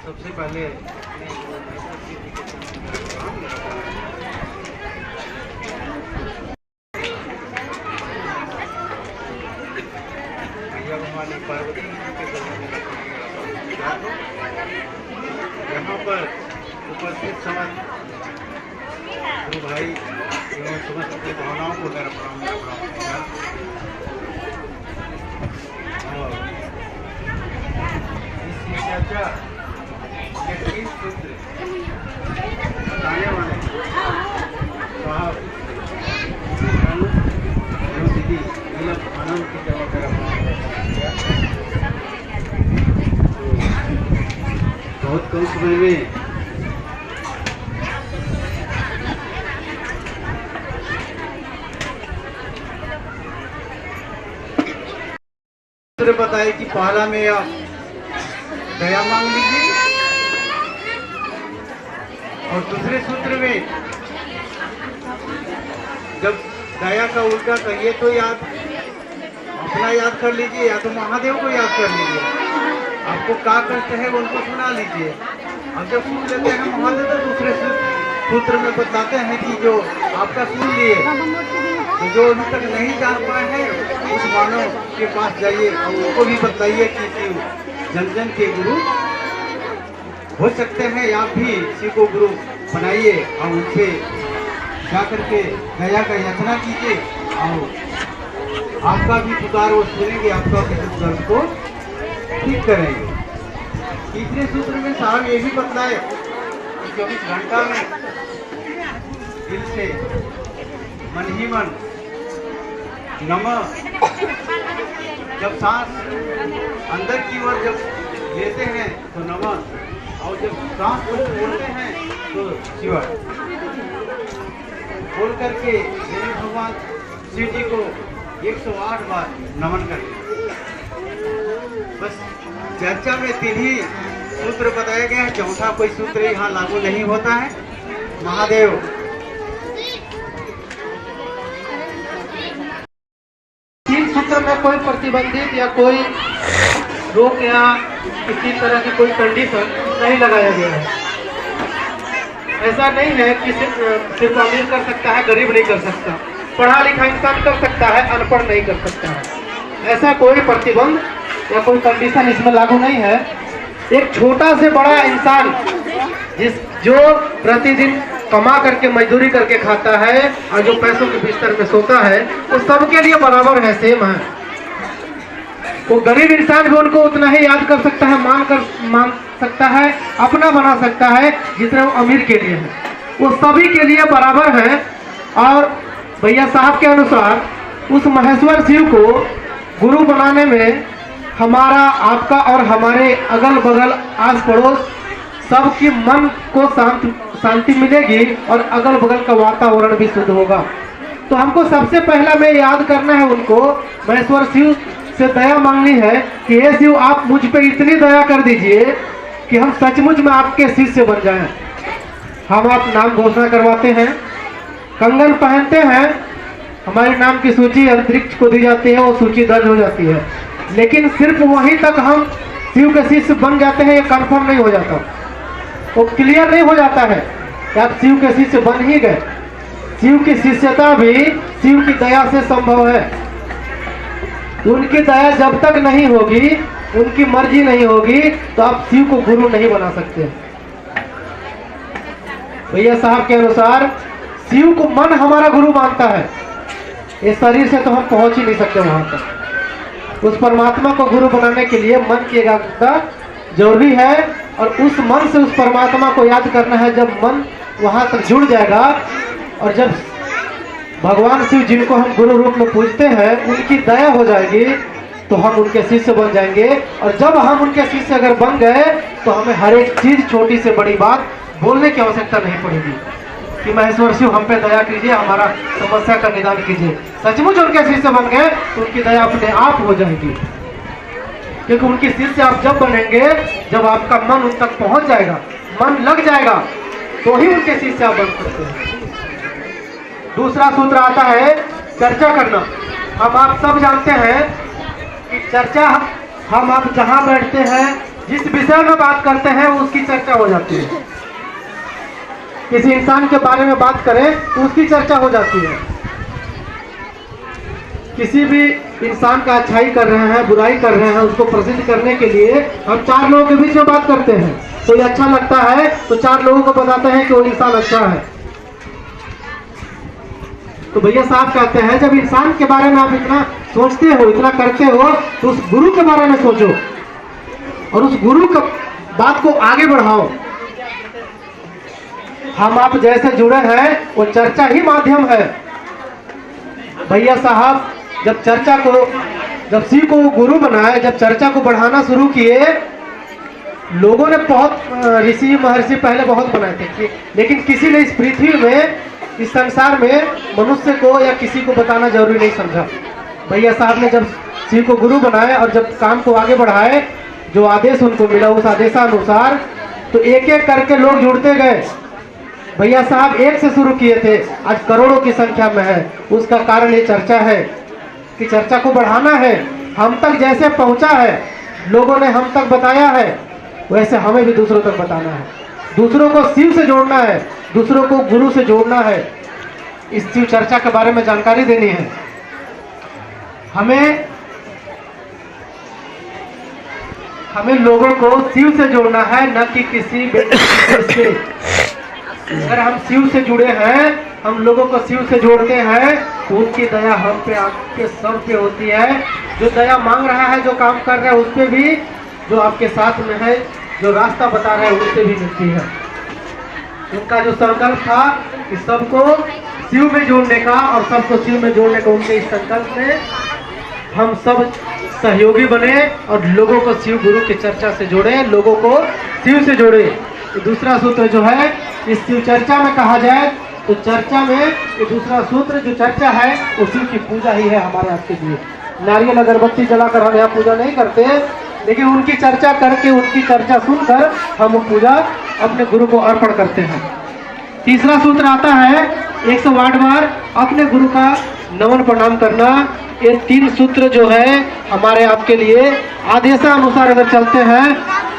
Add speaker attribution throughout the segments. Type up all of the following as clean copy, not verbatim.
Speaker 1: सबसे पहले भैया भवानी पार्वती जी के यहाँ पर उपस्थित समस्त गुरु भाई एवं समस्त की भावनाओं को मेरा प्रणाम। और इस चर्चा के 3 सूत्र बताने वाले साहब एवं दीदी नीलम आनंद की तरफ मेरा बहुत कम समय में बताए कि पहला में आप दया मांग लीजिए और दूसरे सूत्र में जब दया का उल्टा कहिए तो याद अपना याद कर लीजिए या तो महादेव को याद कर लीजिए। आपको क्या कष्ट है उनको सुना लीजिए। अब जब सुन लेते हैं महादेव तो दूसरे सूत्र में बताते हैं कि जो आपका सुन लिए तो जो अभी तक नहीं जान पाए हैं उस मानव के पास जाइए और उनको भी बताइए कि जन जन के गुरु हो सकते हैं। आप भी शिव को गुरु बनाइए और उनसे जा करके दया का याचना कीजिए और आपका भी पुकार वो सुनेंगे, आपका भी दर्द को ठीक करेंगे। तीसरे सूत्र में साहब ये भी बतलाए कि 24 घंटा में दिल से मन ही मन नमः, जब सांस अंदर की ओर जब लेते हैं तो नमः और जब सांस को छोड़ते हैं तो शिवाय बोल करके देवी भगवान शिव जी को 108 बार नमन करते। बस चर्चा में 3 ही सूत्र बताए गए हैं, चौथा कोई सूत्र यहाँ लागू नहीं होता है। महादेव
Speaker 2: सूत्र में कोई प्रतिबंधित या कोई रोक या किसी तरह की कोई कंडीशन नहीं लगाया गया है। ऐसा नहीं है कि सिर्फ अमीर कर सकता है, गरीब नहीं कर सकता, पढ़ा लिखा इंसान कर सकता है, अनपढ़ नहीं कर सकता है। ऐसा कोई प्रतिबंध या कोई कंडीशन इसमें लागू नहीं है। एक छोटा से बड़ा इंसान जो प्रतिदिन कमा करके मजदूरी करके खाता है और जो पैसों के बिस्तर में सोता है वो सबके लिए बराबर है, सेम है। वो गरीब इंसान भी उनको उतना ही याद कर सकता है, मान सकता है, अपना बना सकता है जितना वो अमीर के लिए है। वो सभी के लिए बराबर है। और भैया साहब के अनुसार उस महेश्वर शिव को गुरु बनाने में हमारा, आपका और हमारे अगल बगल आस पड़ोस सबकी मन को शांति मिलेगी और अगल बगल का वातावरण भी शुद्ध होगा। तो हमको सबसे पहला में याद करना है उनको, महेश्वर शिव से दया मांगनी है कि हे शिव आप मुझ पे इतनी दया कर दीजिए कि हम सचमुच में आपके शिष्य बन जाएं। हम आप नाम घोषणा करवाते हैं, कंगन पहनते हैं, हमारे नाम की सूची अंतरिक्ष को दी जाती है, वो सूची दर्ज हो जाती है। लेकिन सिर्फ वहीं तक हम शिव के शिष्य बन जाते हैं, ये कंफर्म नहीं हो जाता, वो क्लियर नहीं हो जाता है कि आप शिव के शिष्य बन ही गए। शिव की शिष्यता भी शिव की दया से संभव है। उनकी दया जब तक नहीं होगी, उनकी मर्जी नहीं होगी, तो आप शिव को गुरु नहीं बना सकते। भैया साहब के अनुसार शिव को मन हमारा गुरु मानता है, इस शरीर से तो हम पहुंच ही नहीं सकते वहां तक। उस परमात्मा को गुरु बनाने के लिए मन की एकाग्रता जरूरी है और उस मन से उस परमात्मा को याद करना है। जब मन वहां तक जुड़ जाएगा और जब भगवान शिव जिनको हम गुरु रूप में पूजते हैं उनकी दया हो जाएगी तो हम उनके शिष्य बन जाएंगे। और जब हम उनके शिष्य अगर बन गए तो हमें हर एक चीज, छोटी से बड़ी बात बोलने की आवश्यकता नहीं पड़ेगी कि महेश्वर शिव हम पे दया कीजिए, हमारा समस्या का निदान कीजिए। सचमुच उनके शिष्य बन गए तो उनकी दया अपने आप हो जाएगी, क्योंकि उनके शिष्य आप जब बनेंगे, जब आपका मन उन तक पहुंच जाएगा, मन लग जाएगा, तो ही उनके शिष्य आप बन सकते हैं। दूसरा सूत्र आता है चर्चा करना। हम आप सब जानते हैं कि चर्चा हम आप जहां बैठते हैं, जिस विषय में बात करते हैं उसकी चर्चा हो जाती है। किसी इंसान के बारे में बात करें तो उसकी चर्चा हो जाती है। किसी भी इंसान का अच्छाई कर रहे हैं, बुराई कर रहे हैं, उसको प्रसिद्ध करने के लिए हम 4 लोगों के बीच में बात करते हैं। कोई अच्छा लगता है तो 4 लोगों को बताते हैं कि वो इंसान अच्छा है। तो भैया साहब कहते हैं जब इंसान के बारे में आप इतना सोचते हो, इतना करते हो, तो उस गुरु के बारे में सोचो और उस गुरु का बात को आगे बढ़ाओ। हम आप जैसे जुड़े हैं वो चर्चा ही माध्यम है। भैया साहब जब शिव को गुरु बनाए, जब चर्चा को बढ़ाना शुरू किए, लोगों ने बहुत ऋषि महर्षि पहले बहुत बनाए थे, लेकिन किसी ने इस पृथ्वी में, इस संसार में मनुष्य को या किसी को बताना जरूरी नहीं समझा। भैया साहब ने जब शिव को गुरु बनाए और जब काम को आगे बढ़ाए, जो आदेश उनको मिला उस आदेशानुसार, तो एक एक करके लोग जुड़ते गए। भैया साहब एक से शुरू किए थे, आज करोड़ों की संख्या में है। उसका कारण ये चर्चा है कि चर्चा को बढ़ाना है। हम तक जैसे पहुंचा है, लोगों ने हम तक बताया है, वैसे हमें भी दूसरों तक बताना है। दूसरों को शिव से जोड़ना है, दूसरों को गुरु से जोड़ना है। इस शिव चर्चा के बारे में जानकारी देनी है। हमें लोगों को शिव से जोड़ना है, न कि किसी व्यक्ति से। अगर हम शिव से जुड़े हैं, हम लोगों को शिव से जोड़ते हैं, तो उनकी दया हम पे, आपके सब पे होती है। जो दया मांग रहा है, जो काम कर रहा है, उस पे भी, जो आपके साथ में है, जो रास्ता बता रहा है, उससे भी मिलती है। उनका जो संकल्प था कि सबको शिव में जोड़ने का और सबको शिव में जोड़ने का, उनके इस संकल्प में हम सब सहयोगी बने और लोगों को शिव गुरु की चर्चा से जोड़े, लोगों को शिव से जोड़े। दूसरा सूत्र जो है इस शिव चर्चा में कहा जाए तो चर्चा में ये दूसरा सूत्र जो चर्चा है वो शिव की पूजा ही है हमारे आपके लिए। नारियल अगरबत्ती जलाकर हम यहाँ पूजा नहीं करते, लेकिन उनकी चर्चा करके, उनकी चर्चा सुनकर हम वो पूजा अपने गुरु को अर्पण करते हैं। तीसरा सूत्र आता है 108 बार अपने गुरु का नमन प्रणाम करना। ये 3 सूत्र जो है हमारे आपके लिए आदेशानुसार अगर चलते हैं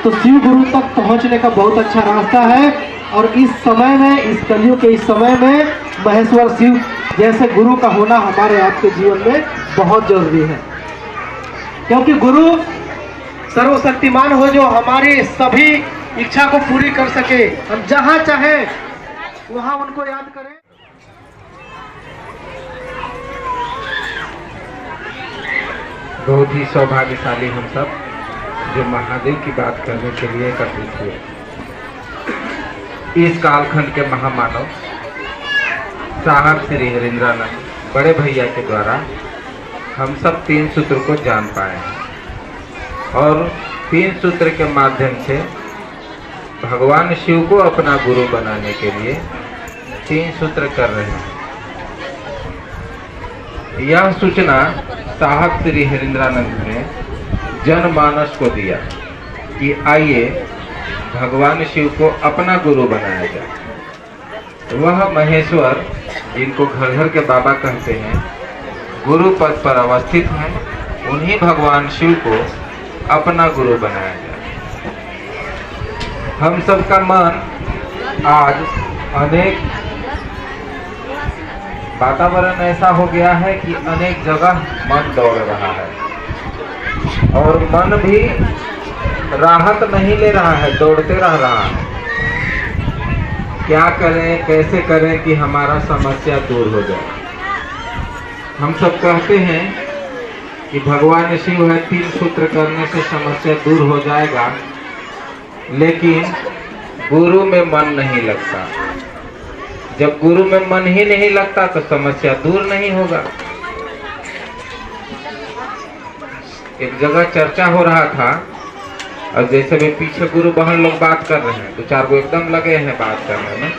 Speaker 2: तो शिव गुरु तक पहुंचने का बहुत अच्छा रास्ता है। और इस समय में, इस कलयुग के इस समय में महेश्वर शिव जैसे गुरु का होना हमारे आपके जीवन में बहुत जरूरी है, क्योंकि गुरु सर्वशक्तिमान हो, जो हमारी सभी इच्छा को पूरी कर सके। हम जहाँ चाहे वहाँ उनको याद करें।
Speaker 3: बहुत ही सौभाग्यशाली हम सब जो महादेव की बात करने के लिए एकत्रित हुए। इस कालखंड के महामानव साहब श्री हरिंद्रानंद बड़े भैया के द्वारा हम सब 3 सूत्र को जान पाए हैं और 3 सूत्र के माध्यम से भगवान शिव को अपना गुरु बनाने के लिए 3 सूत्र कर रहे हैं। यह सूचना साहब श्री हरिंद्रानंद ने जनमानस को दिया कि आइए भगवान शिव को अपना गुरु बनाया जाए। वह महेश्वर, जिनको घर घर के बाबा कहते हैं, गुरु पद पर अवस्थित हैं, उन्हीं भगवान शिव को अपना गुरु बनाया जाए। हम सबका मन आज अनेक वातावरण ऐसा हो गया है कि अनेक जगह मन दौड़ रहा है और मन भी राहत नहीं ले रहा है, दौड़ते रह रहा है। क्या करें, कैसे करें कि हमारा समस्या दूर हो जाए। हम सब कहते हैं कि भगवान शिव है, 3 सूत्र करने से समस्या दूर हो जाएगा, लेकिन गुरु में मन नहीं लगता। जब गुरु में मन ही नहीं लगता तो समस्या दूर नहीं होगा। एक जगह चर्चा हो रहा था और जैसे भी पीछे गुरु बहन लोग बात कर रहे हैं, 2-4 गो एकदम लगे हैं बात करने में,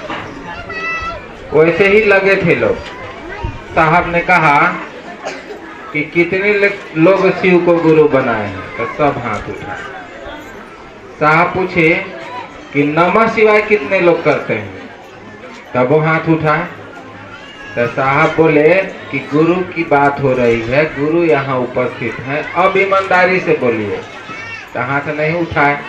Speaker 3: वैसे ही लगे थे लोग। साहब ने कहा कि कितने लोग शिव को गुरु बनाए हैं, तो सब हाथ उठाए। साहब पूछे कि नमः शिवाय कितने लोग करते हैं, तब वो हाथ उठाए। तो साहब बोले कि गुरु की बात हो रही है, गुरु यहाँ उपस्थित है, अब ईमानदारी से बोलिए। तो हाथ नहीं उठाए।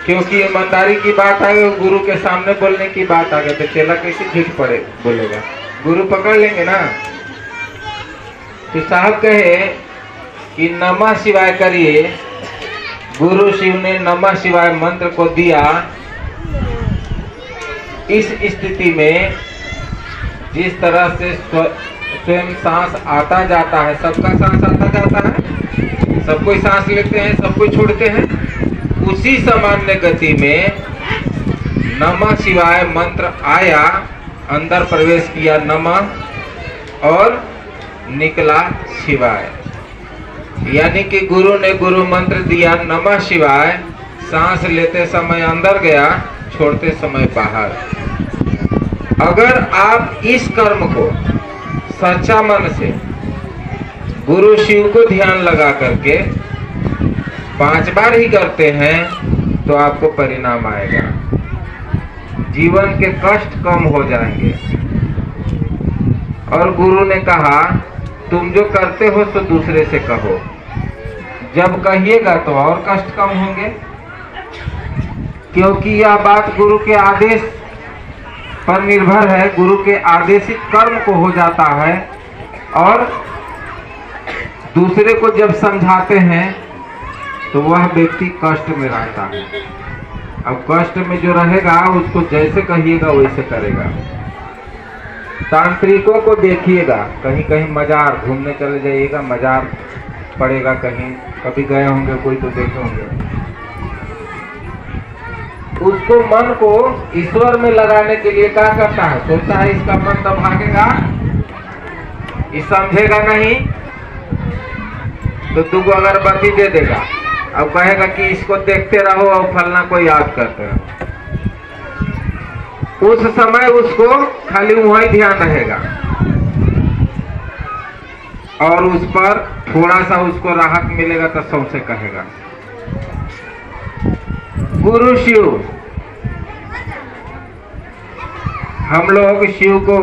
Speaker 3: क्योंकि ईमानदारी की बात आ गई, गुरु के सामने बोलने की बात आ गई, तो चेला कैसे झूठ पड़े बोलेगा, गुरु पकड़ लेंगे ना। तो साहब कहे कि नमः शिवाय करिए। गुरु शिव ने नमः शिवाय मंत्र को दिया। इस स्थिति में जिस तरह से स्वयं सांस आता जाता है, सबका सांस आता जाता है, सब कोई सांस लेते हैं, सब कोई छोड़ते हैं, उसी सामान्य गति में नमः शिवाय मंत्र आया, अंदर प्रवेश किया नमः और निकला शिवाय। यानी कि गुरु ने गुरु मंत्र दिया नमः शिवाय, सांस लेते समय अंदर गया, छोड़ते समय बाहर। अगर आप इस कर्म को सच्चा मन से गुरु शिव को ध्यान लगा करके 5 बार ही करते हैं तो आपको परिणाम आएगा, जीवन के कष्ट कम हो जाएंगे। और गुरु ने कहा तुम जो करते हो तो दूसरे से कहो, जब कहिएगा तो और कष्ट कम होंगे, क्योंकि यह बात गुरु के आदेश पर निर्भर है, गुरु के आदेशित कर्म को हो जाता है। और दूसरे को जब समझाते हैं तो वह व्यक्ति कष्ट में रहता है। अब कष्ट में जो रहेगा उसको जैसे कहिएगा वैसे करेगा। तांत्रिकों को देखिएगा, कहीं कहीं मजार घूमने चले जाइएगा, मजार पड़ेगा कहीं, कभी गए होंगे कोई तो देखे होंगे, उसको मन को ईश्वर में लगाने के लिए क्या करता है, सोचता है इसका मन तो भागेगा, ये समझेगा नहीं, तो 2 अगरबत्ती दे देगा। अब कहेगा कि इसको देखते रहो और फलना को याद करते रहो। उस समय उसको खाली वही ध्यान रहेगा और उस पर थोड़ा सा उसको राहत मिलेगा तो सौंसे कहेगा। गुरु शिव, हम लोग शिव को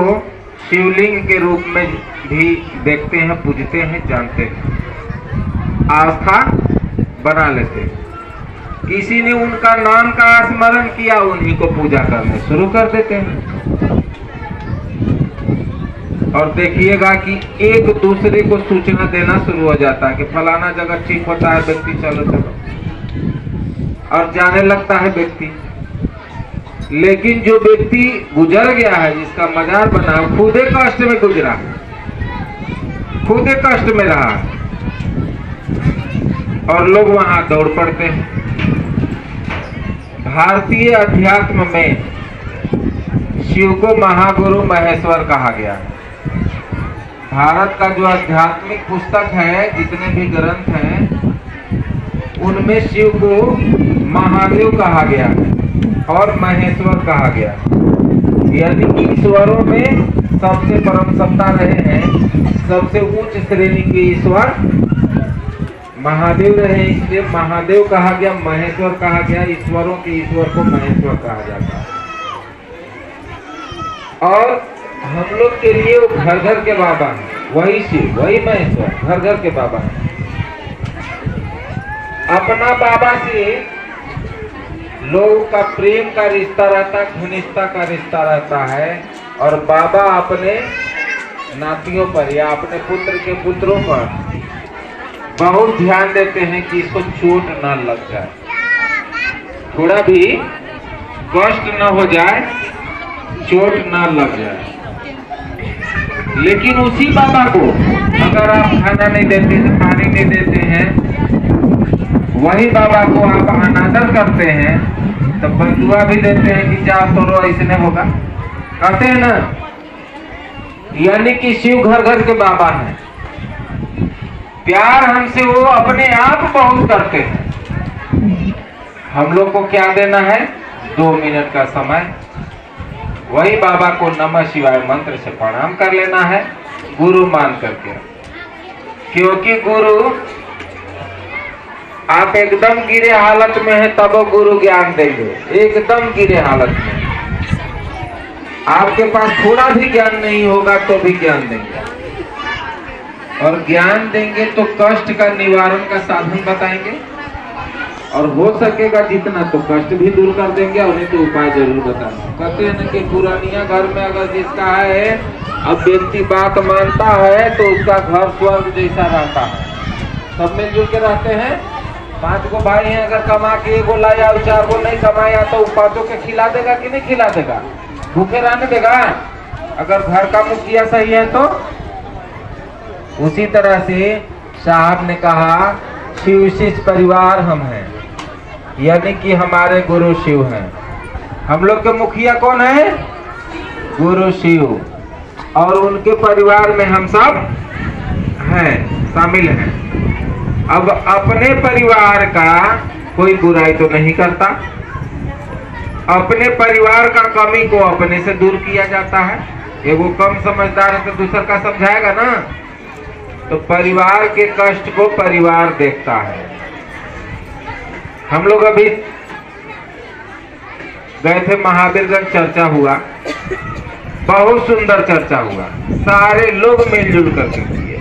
Speaker 3: शिवलिंग के रूप में भी देखते हैं, पूजते हैं, जानते हैं, आस्था बना लेते हैं। किसी ने उनका नाम का स्मरण किया, उन्हीं को पूजा करने शुरू कर देते हैं। और देखिएगा कि एक दूसरे को सूचना देना शुरू हो जाता है कि फलाना जगह ठीक होता है, व्यक्ति चलो चलो, और जाने लगता है व्यक्ति। लेकिन जो व्यक्ति गुजर गया है, जिसका मजार बना, खुदे कष्ट में गुजरा, खुदे कष्ट में रहा, और लोग वहां दौड़ पड़ते हैं। भारतीय अध्यात्म में शिव को महागुरु महेश्वर कहा गया है। भारत का जो आध्यात्मिक पुस्तक है, जितने भी ग्रंथ हैं, उनमें शिव को महादेव कहा गया है और महेश्वर कहा गया है। यानी ईश्वरों में सबसे परम सत्ता रहे हैं, सबसे उच्च श्रेणी के ईश्वर महादेव रहे, इसलिए महादेव कहा गया, महेश्वर कहा गया। ईश्वरों के ईश्वर को महेश्वर कहा जाता है। और हम लोग के लिए वो घर घर के बाबा है, वही शिव, वही महेश्वर घर घर के बाबा है। अपना बाबा से लोगों का प्रेम का रिश्ता रहता है, घनिष्ठता का रिश्ता रहता है, और बाबा अपने नातियों पर या अपने पुत्र के पुत्रों पर बहुत ध्यान देते हैं कि इसको चोट ना लग जाए, थोड़ा भी कष्ट ना हो जाए, चोट ना लग जाए। लेकिन उसी बाबा को अगर आप खाना नहीं देते हैं, पानी नहीं देते हैं, वही बाबा को आप अनादर करते हैं, तो बदुआ भी देते हैं कि जा तोरो इसने होगा, कहते हैं ना। यानी कि शिव घर घर के बाबा हैं। प्यार हमसे वो अपने आप बहुत करते हैं। हम लोग को क्या देना है, 2 मिनट का समय, वही बाबा को नमः शिवाय मंत्र से प्रणाम कर लेना है, गुरु मान करके। क्योंकि गुरु, आप एकदम गिरे हालत में है तब वो गुरु ज्ञान देंगे, एकदम गिरे हालत में। आपके पास थोड़ा भी ज्ञान नहीं होगा तो भी ज्ञान देंगे, और ज्ञान देंगे तो कष्ट का निवारण का साधन बताएंगे। और हो सकेगा जितना तो कष्ट भी दूर कर देंगे और उन्हें तो उपाय जरूर बताएंगे। कहते हैं ना कि पुरानिया घर में अगर जिसका है, अब व्यक्ति बात मानता है तो उसका घर स्वर्ग जैसा रहता है। सब मिलजुल के रहते हैं। 5 गो भाई हैं, अगर कमा के 1 गो लाया और 4 गो नहीं कमाया तो 5 के खिला देगा कि नहीं खिला देगा? भूखे रहने देगा? अगर घर का मुखिया सही है तो। उसी तरह से साहब ने कहा शिव शिष्य परिवार हम हैं, यानी कि हमारे गुरु शिव हैं। हम लोग के मुखिया कौन है? गुरु शिव, और उनके परिवार में हम सब हैं, शामिल हैं। अब अपने परिवार का कोई बुराई तो नहीं करता, अपने परिवार का कमी को अपने से दूर किया जाता है। एगो कम समझदार है तो दूसर का समझाएगा ना, तो परिवार के कष्ट को परिवार देखता है। हम लोग अभी गए थे महावीरगंज, चर्चा हुआ, बहुत सुंदर चर्चा हुआ, सारे लोग मिलजुल करके किए।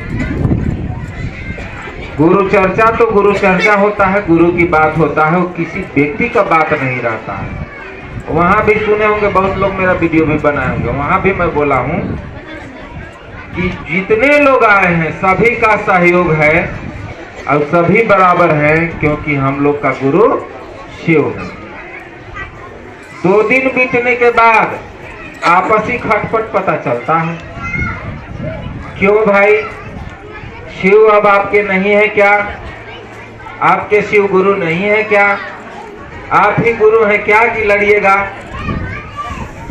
Speaker 3: गुरु चर्चा तो गुरु चर्चा होता है, गुरु की बात होता है, वो किसी व्यक्ति का बात नहीं रहता है। वहां भी सुने होंगे बहुत लोग, मेरा वीडियो भी बनाए होंगे, वहां भी मैं बोला हूं कि जितने लोग आए हैं सभी का सहयोग है और सभी बराबर हैं, क्योंकि हम लोग का गुरु शिव है। 2 दिन बीतने के बाद आपसी खटपट पता चलता है। क्यों भाई? शिव अब आपके नहीं है क्या? आपके शिव गुरु नहीं है क्या? आप ही गुरु हैं क्या कि लड़िएगा?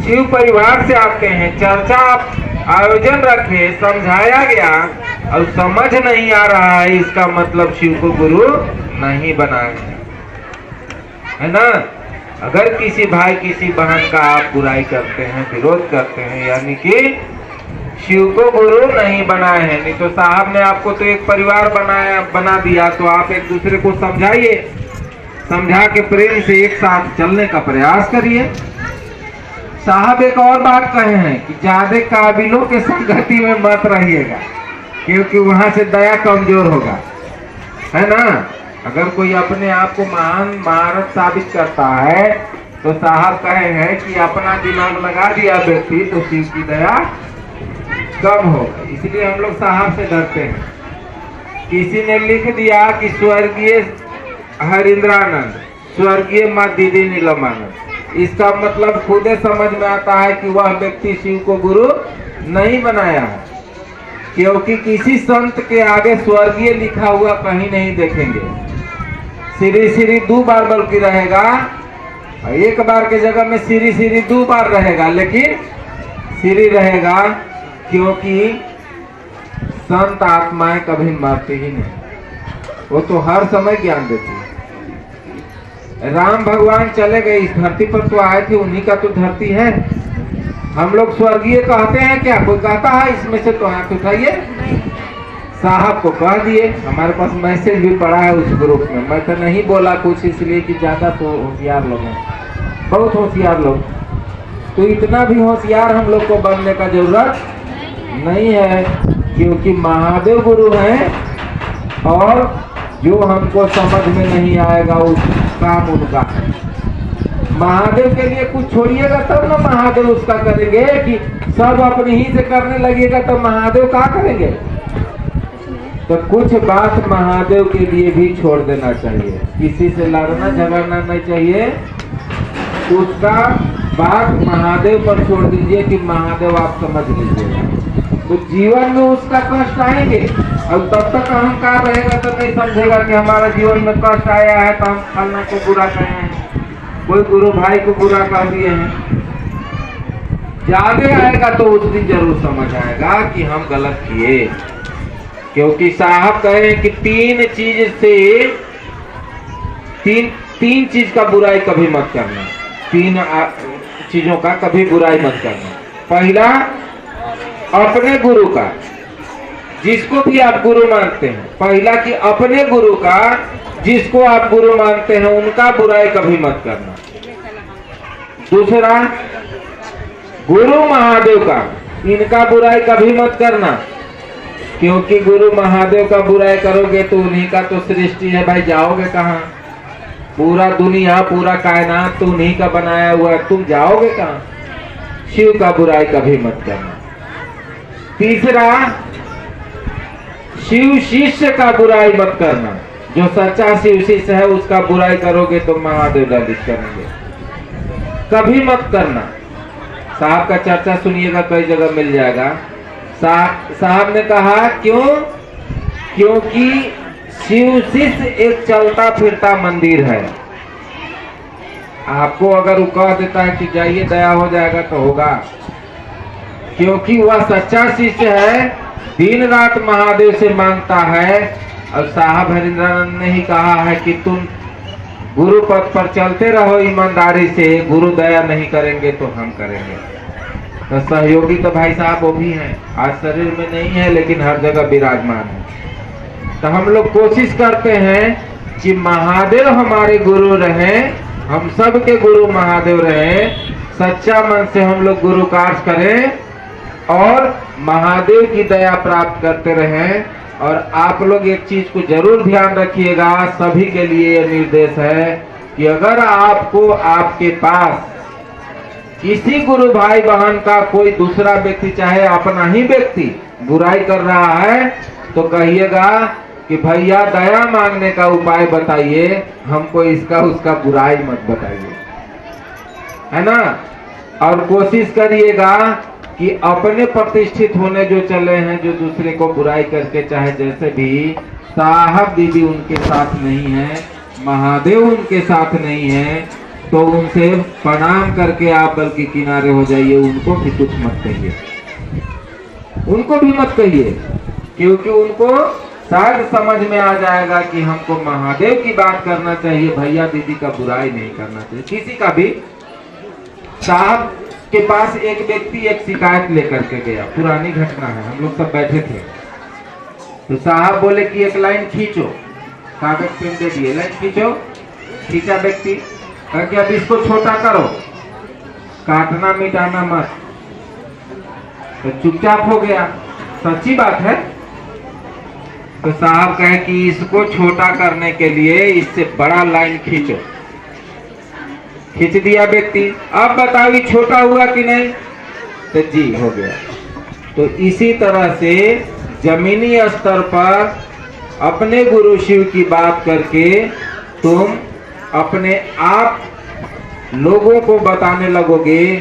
Speaker 3: शिव परिवार से आपके हैं, चर्चा आप आयोजन रखे, समझाया गया और समझ नहीं आ रहा है, इसका मतलब शिव को गुरु नहीं बनाए, है ना? अगर किसी भाई किसी बहन का आप बुराई करते हैं, विरोध करते हैं, यानी कि शिव को गुरु नहीं बनाए हैं। नहीं तो साहब ने आपको तो एक परिवार बना दिया, तो आप एक दूसरे को समझाइए, समझा के प्रेम से एक साथ चलने का प्रयास करिए। साहब एक और बात कहे हैं कि ज्यादा काबिलों के संगति में मत रहिएगा, क्योंकि वहां से दया कमजोर होगा, है ना? अगर कोई अपने आप को महान महारथ साबित करता है तो साहब कहे हैं कि अपना दिमाग लगा दिया व्यक्ति तो शिव की दया कम होगा। इसलिए हम लोग साहब से डरते हैं। किसी ने लिख दिया कि स्वर्गीय हरिंद्रानंद, स्वर्गीय माँ दीदी नीलमानंद, इसका मतलब खुदे समझ में आता है कि वह व्यक्ति शिव को गुरु नहीं बनाया है, क्योंकि किसी संत के आगे स्वर्गीय लिखा हुआ कहीं नहीं देखेंगे। श्री श्री 2 बार बल्कि रहेगा, 1 बार के जगह में श्री श्री 2 बार रहेगा, लेकिन श्री रहेगा, क्योंकि संत आत्माएं कभी मरती ही नहीं, वो तो हर समय ज्ञान देती है। राम भगवान चले गए, इस धरती पर तो आए थे, उन्हीं का तो धरती है। हम लोग स्वर्गीय कहते हैं क्या? कोई कहता है इसमें से? तो हाथ उठाइए। साहब को कह दिए, हमारे पास मैसेज भी पड़ा है उस ग्रुप में। मैं तो नहीं बोला कुछ, इसलिए कि ज्यादा तो होशियार लोग हैं, बहुत होशियार लोग, तो इतना भी होशियार हम लोग को बनने का जरूरत नहीं है, क्योंकि महादेव गुरु हैं और जो हमको समझ में नहीं आएगा उस काम उनका है। महादेव के लिए कुछ छोड़िएगा तब ना महादेव उसका करेंगे, कि सब अपनी ही से करने लगेगा तो महादेव क्या करेंगे? तो कुछ बात महादेव के लिए भी छोड़ देना चाहिए। किसी से लड़ना झगड़ना नहीं चाहिए, उसका बात महादेव पर छोड़ दीजिए कि महादेव आप समझ लीजिएगा। तो जीवन में उसका कष्ट आएंगे और तब तक अहंकार रहेगा तो नहीं समझेगा कि हमारा जीवन में कष्ट आया है तो हम फलना को बुरा कहे हैं, कोई गुरु भाई को बुरा कह दिए हैं। ज्यादा आएगा तो उस दिन जरूर समझ आएगा कि हम गलत किए, क्योंकि साहब कहे कि 3 चीज से तीन चीज का बुराई कभी मत करना, 3 चीजों का कभी बुराई मत करना। पहला, अपने गुरु का, जिसको भी आप गुरु मानते हैं, पहला कि अपने गुरु का, जिसको आप गुरु मानते हैं, उनका बुराई कभी मत करना। दूसरा, गुरु महादेव का, इनका बुराई कभी मत करना, क्योंकि गुरु महादेव का बुराई करोगे तो उन्हीं का तो सृष्टि है भाई, जाओगे कहाँ? पूरा दुनिया पूरा कायनात तो उन्हीं का बनाया हुआ है, तुम जाओगे कहाँ? शिव का बुराई कभी मत करना। तीसरा, शिव शिष्य का बुराई मत करना। जो सच्चा शिव शिष्य है उसका बुराई करोगे तो महादेव दंडित करेंगे, कभी मत करना। साहब का चर्चा सुनिएगा, कई जगह मिल जाएगा। साहब ने कहा क्यों? क्योंकि शिव शिष्य एक चलता फिरता मंदिर है। आपको अगर वो कह देता है कि जाइए दया हो जाएगा तो होगा, क्योंकि वह सच्चा शिष्य है, दिन रात महादेव से मांगता है। और साहब हरिंद्रानंद ने ही कहा है कि तुम गुरु पथ पर चलते रहो ईमानदारी से, गुरु दया नहीं करेंगे तो हम करेंगे। तो सहयोगी तो भाई साहब वो भी हैं, आज शरीर में नहीं है लेकिन हर जगह विराजमान है। तो हम लोग कोशिश करते हैं कि महादेव हमारे गुरु रहें, हम सब के गुरु महादेव रहें। सच्चा मन से हम लोग गुरु कार्य करें और महादेव की दया प्राप्त करते रहें। और आप लोग एक चीज को जरूर ध्यान रखिएगा, सभी के लिए यह निर्देश है कि अगर आपको आपके पास किसी गुरु भाई बहन का कोई दूसरा व्यक्ति, चाहे अपना ही व्यक्ति, बुराई कर रहा है तो कहिएगा कि भैया दया मांगने का उपाय बताइए, हमको इसका उसका बुराई मत बताइए, है ना। और कोशिश करिएगा कि अपने प्रतिष्ठित होने जो चले हैं, जो दूसरे को बुराई करके, चाहे जैसे भी, साहब दीदी उनके साथ नहीं है, महादेव उनके साथ नहीं है, तो उनसे प्रणाम करके आप बल्कि किनारे हो जाइए। उनको भी कुछ मत कहिए, उनको भी मत कहिए, क्योंकि उनको शायद समझ में आ जाएगा कि हमको महादेव की बात करना चाहिए, भैया दीदी का बुराई नहीं करना चाहिए, किसी का भी। साहब के पास एक व्यक्ति एक शिकायत लेकर के गया, पुरानी घटना है, हम लोग सब बैठे थे। तो साहब बोले कि एक लाइन खींचो, कागज पेन दे दिए, लाइन खींचो। खींचा व्यक्ति, कहा कि अब इसको छोटा करो, काटना मिटाना मत। तो चुपचाप हो गया, सच्ची बात है। तो साहब कहे कि इसको छोटा करने के लिए इससे बड़ा लाइन खींचो। खींच दिया व्यक्ति, अब बताओ ये छोटा हुआ कि नहीं? तो जी हो गया। तो इसी तरह से जमीनी स्तर पर अपने गुरु शिव की बात करके तुम अपने आप लोगों को बताने लगोगे,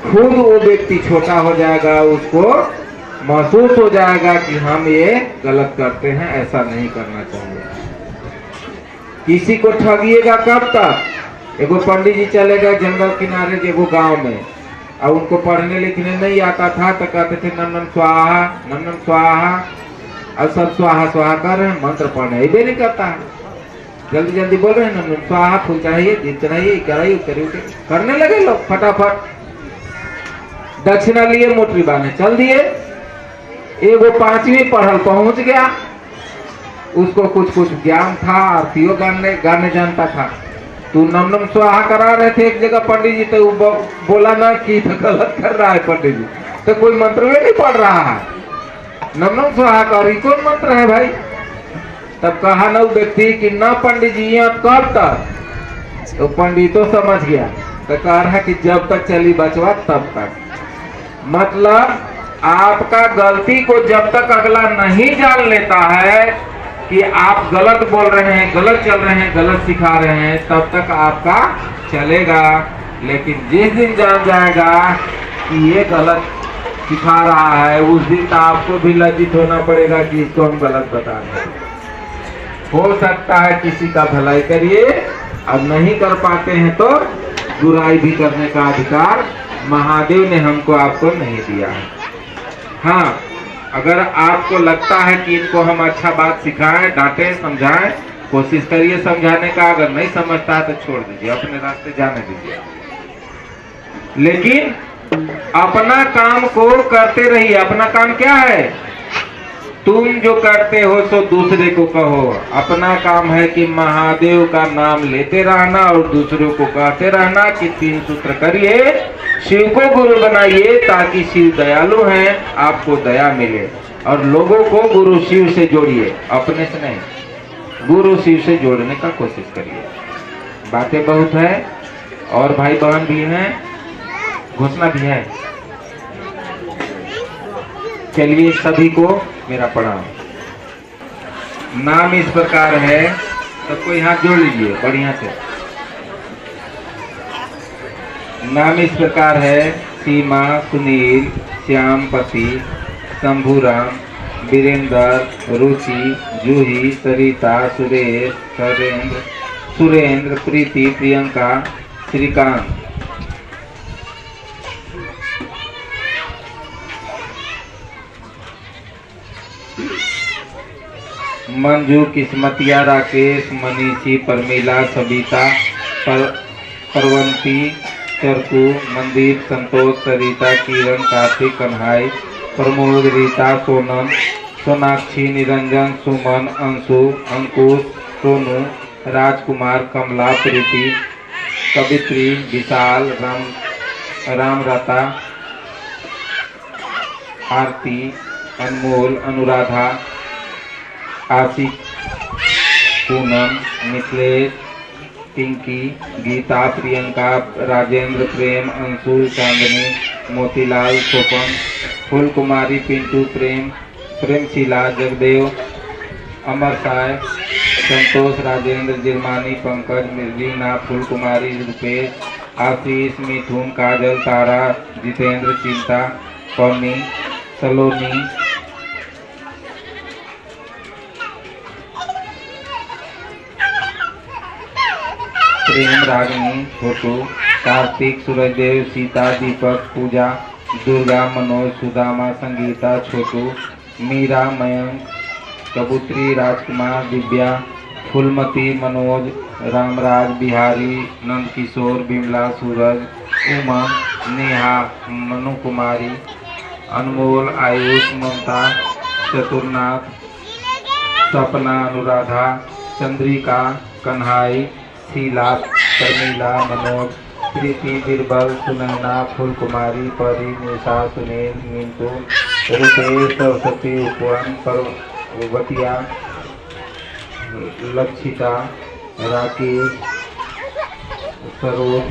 Speaker 3: खुद वो व्यक्ति छोटा हो जाएगा, उसको महसूस हो जाएगा कि हम ये गलत करते हैं, ऐसा नहीं करना चाहिए। किसी को ठगिएगा कब तक? एगो पंडित जी चले गए जंगल किनारे एगो गांव में, और उनको पढ़ने लिखने नहीं आता था, तो कहते थे नम नम स्वाहा, नम नम स्वाहा। और सब स्वाहा स्वाहा कर रहे हैं, मंत्र पढ़ने ही नहीं करता है, जल्दी जल्दी बोल रहे हैं नम नम स्वाहा, फूल चाहिए, दीप चढ़ाइए, कराइए, करिए, करने लगे लोग फटाफट। दक्षिणा लिए मोटरी बांधे चल दिए। एगो 5वीं पढ़ल पहुंच गया, उसको कुछ कुछ ज्ञान था, आरतियों गाने जानता था। तू नम नम स्वाहा करा रहे थे एक जगह पंडित जी, तो बोला ना कि तो गलत कर रहा है पंडित जी, तो कोई मंत्र में नहीं पढ़ रहा है, नम नम स्वाहा कर, कौन मंत्र है भाई? तब कहा ना व्यक्ति कि ना पंडित जी यहाँ कब तक? तो पंडित तो समझ गया, तो कह रहा है कि जब तक चली बचवा तब तक। मतलब आपका गलती को जब तक अगला नहीं जान लेता है कि आप गलत बोल रहे हैं, गलत चल रहे हैं, गलत सिखा रहे हैं, तब तक आपका चलेगा। लेकिन जिस दिन जान जाएगा कि ये गलत सिखा रहा है, उस दिन तो आपको भी लज्जित होना पड़ेगा कि इसको हम गलत बता रहे हैं। हो सकता है किसी का भलाई करिए, अब नहीं कर पाते हैं तो बुराई भी करने का अधिकार महादेव ने हमको आपको नहीं दिया है। हाँ, अगर आपको लगता है कि इनको हम अच्छा बात सिखाएं, डांटें, समझाएं, कोशिश करिए समझाने का। अगर नहीं समझता है तो छोड़ दीजिए, अपने रास्ते जाने दीजिए। लेकिन अपना काम को करते रहिए। अपना काम क्या है? तुम जो करते हो सो दूसरे को कहो। अपना काम है कि महादेव का नाम लेते रहना और दूसरों को कहते रहना कि 3 सूत्र करिए, शिव को गुरु बनाइए, ताकि शिव दयालु हैं, आपको दया मिले। और लोगों को गुरु शिव से जोड़िए, अपने से नहीं, गुरु शिव से जोड़ने का कोशिश करिए। बातें बहुत है और भाई बहन भी हैं, घोषणा भी है। चलिए सभी को मेरा प्रणाम। नाम इस प्रकार है, सबको यहाँ जोड़ लीजिए बढ़िया से। नाम इस प्रकार है: सीमा, सुनील, श्यामपति, शंभूराम, वीरेंद्र, रुचि, जूही, सरिता, सुरेश, सुरेंद्र, प्रीति, प्रियंका, श्रीकांत। मंजू, किस्मतिया, राकेश, मनीषी, परमिला, सविता, परवंती, चरकू, मनदीप, संतोष, सरिता, किरण, कार्तिक, कन्हाई, प्रमोद, रीता, सोनम, सोनाक्षी, निरंजन, सुमन, अंशु, अंकुश, सोनू, राजकुमार, कमला, प्रीति, कवित्री, विशाल, रामरता, आरती, अनमोल, अनुराधा, आशिक, पूनम, मिथिलेश, पिंकी, गीता, प्रियंका, राजेंद्र, प्रेम, अंशु, चांदनी, मोतीलाल, स्वपन, फूल कुमारी, पिंटू, प्रेमशीला, जगदेव, अमर साय, संतोष, राजेंद्र, जिरमानी, पंकज, रीना, फूल कुमारी, रुपेश, आशीष, मिथुन, काजल, तारा, जितेंद्र, चिंता, पन्नी, सलोनी, प्रेम, रागिनी, छोटू, कार्तिक, सूरजदेव, सीता, दीपक, पूजा, दुर्गा, मनोज, सुदामा, संगीता, छोटू, मीरा, मयंक, कबूतरी, राजकुमार, दिव्या, फूलमती, मनोज, रामराज, बिहारी, नंदकिशोर, बिमला, सूरज, उमा, नेहा, मनु कुमारी, अनमोल, आयुष, ममता, चतुर्नाथ, सपना, अनुराधा, चंद्रिका, कन्हाई, शीला, शर्मिला, मनोज, प्रीति, बीरबल, सुनैना, फूल कुमारी, परी, निशा, सुनील, मिंटू, रुपेश, सरस्वती, उपवन, पर्वतिया, लक्षिता, राकेश, सरोज,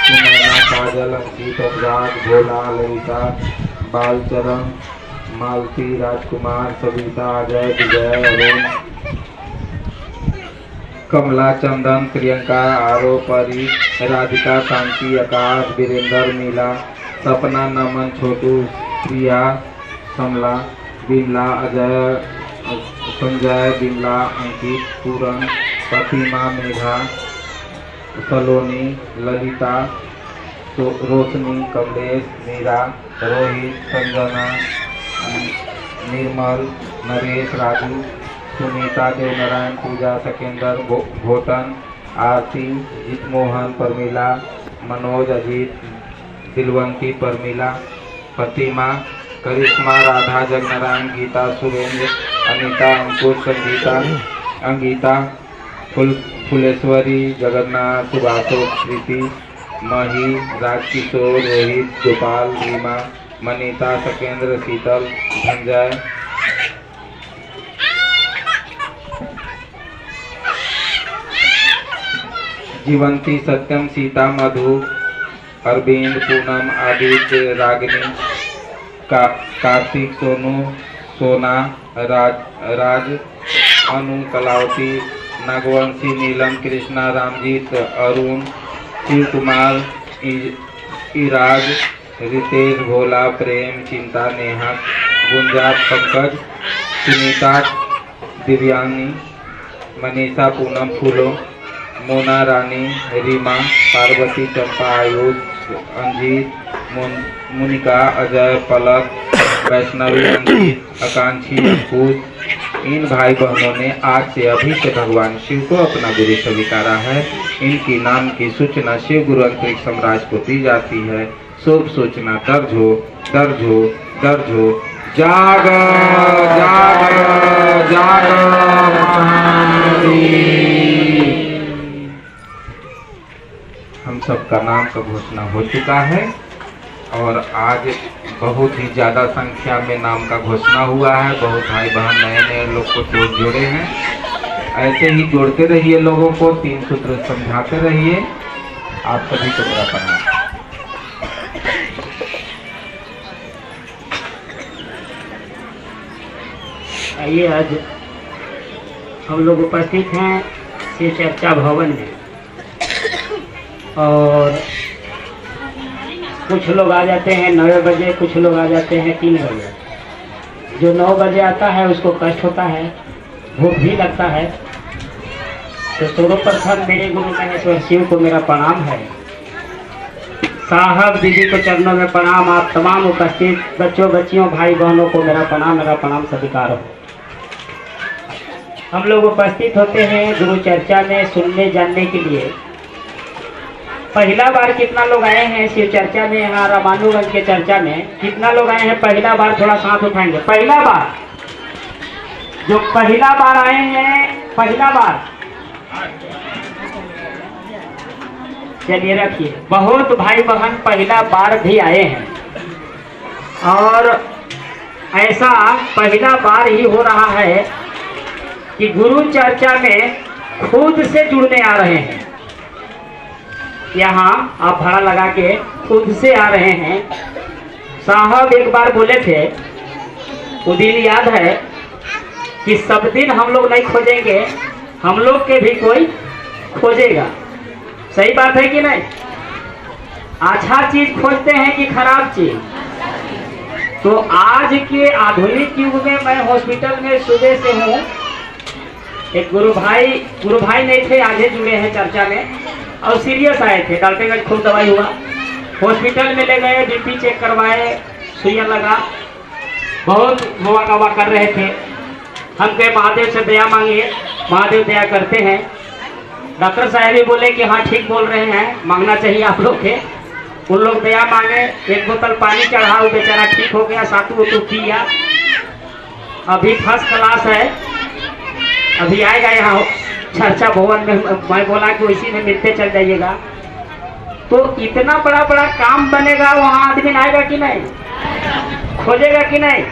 Speaker 3: सुनैना, काजल, अंकित, अनुराग, भोला, ललिता, बालचरण, मालती, राजकुमार, सविता, अजय, विजय, अरुण, कमला, चंदन, प्रियंका, आरो, परी, राधिका, शांति, आकाश, वीरेंद्र, मीला, सपना, नमन, छोटू, प्रिया, समला, बिमला, अजय, संजय, बिमला, अंकित, पूरन, प्रतिमा, मेघा, सलोनी, ललिता, रोशनी, कमलेश, मीरा, रोहित, संजना, निर्मल, नरेश, राजू, सुनीता, देवनारायण, पूजा, सकेंद्र, भोटन, आरती, जितमोहन, परमिला, मनोज, अजीत, दिलवंती, परमिला, प्रतिमा, करिश्मा, राधा, जगनारायण, गीता, सुरेंद्र, अनीता, अंकुश, संगीता, अंगीता, फुलेश्वरी, जगन्नाथ, सुभाषो, प्रीति, मही, राजकिशोर, रोहित, गोपाल, रीमा, मनीता, सकेंद्र, शीतल, धनजय, जीवंती, सत्यम, सीता, मधु, अरविंद, पूनम, आदित्य, रागिनी, कार्तिक, सोनू, सोना, राज, अनु, कलावती, नागवंशी, नीलम, कृष्णा, रामजीत, अरुण, शिव कुमार, इराज, रितेश, भोला, प्रेम, चिंता, नेहा, गुंजा, पंकज, सुनीता, दिव्यांगी, मनीषा, पूनम, फूलो, मोना, रानी, रीमा, पार्वती, चंपा, आयुष, अंजीत, मुनिका, अजय, पलक, वैष्णवी, अंकित, आकांक्षी, अंकुश। इन भाई बहनों ने आज से अभी से भगवान शिव को अपना गुरु स्वीकारा है। इनकी नाम की सूचना शिव गुरु अंतरिक्ष सम्राट को दी जाती है। शुभ सूचना दर्ज हो, दर्ज हो, दर्ज हो। जाग जाग जाग महादेव। हम सबका नाम का घोषणा हो चुका है और आज बहुत ही ज़्यादा संख्या में नाम का घोषणा हुआ है। बहुत भाई बहन नए नए लोग को जोड़े हैं। ऐसे ही जोड़ते रहिए लोगों को, 3 सूत्र समझाते रहिए। आप सभी को मेरा प्रणाम।
Speaker 4: आइए, आज हम लोग उपस्थित हैं शिव चर्चा भवन में, और कुछ लोग आ जाते हैं 9 बजे, कुछ लोग आ जाते हैं 3 बजे। जो 9 बजे आता है उसको कष्ट होता है, भूख भी लगता है। तो सर्वप्रथम मेरे गुरु महेश्वर शिव को मेरा प्रणाम है। साहब दीदी को चरणों में प्रणाम। आप तमाम उपस्थित बच्चों बच्चियों भाई बहनों को मेरा प्रणाम स्वीकार हो। हम लोग उपस्थित होते हैं गुरु चर्चा में सुनने जानने के लिए। पहला बार कितना लोग आए हैं शिव चर्चा में? यहाँ रामानुगंज के चर्चा में कितना लोग आए हैं पहला बार? थोड़ा साथ उठाएंगे। पहला बार, जो पहला बार आए हैं, पहला बार, चलिए रखिए। बहुत भाई बहन पहला बार भी आए हैं, और ऐसा पहला बार ही हो रहा है कि गुरु चर्चा में खुद से जुड़ने आ रहे हैं। यहाँ आप भाड़ा लगा के खुद से आ रहे हैं। साहब एक बार बोले थे, वो दिन याद है, कि सब दिन हम लोग नहीं खोजेंगे, हम लोग के भी कोई खोजेगा। सही बात है कि नहीं? अच्छा चीज खोजते हैं कि खराब चीज? तो आज के आधुनिक युग में मैं हॉस्पिटल में सुबह से हूँ। एक गुरु भाई नहीं थे, आगे जुड़े हैं चर्चा में, और सीरियस आए थे। डाल्टनगंज खूब दवाई हुआ, हॉस्पिटल में ले गए, बीपी चेक करवाए, सुइया लगा, बहुत हुआ कवा कर रहे थे। हम कहे महादेव से दया मांगिए, महादेव दया करते हैं। डॉक्टर साहब भी बोले कि हाँ ठीक बोल रहे हैं, मांगना चाहिए आप लोग के। उन लोग दया मांगे, 1 बोतल पानी चढ़ा, वो बेचारा ठीक हो गया, सातु पिया, अभी फर्स्ट क्लास है। अभी आएगा यहाँ चर्चा भवन में, मैं बोला कि इसी में मिलते चल जाइएगा। तो इतना बड़ा बड़ा काम बनेगा, वहाँ आदमी आएगा कि नहीं, खोजेगा कि नहीं?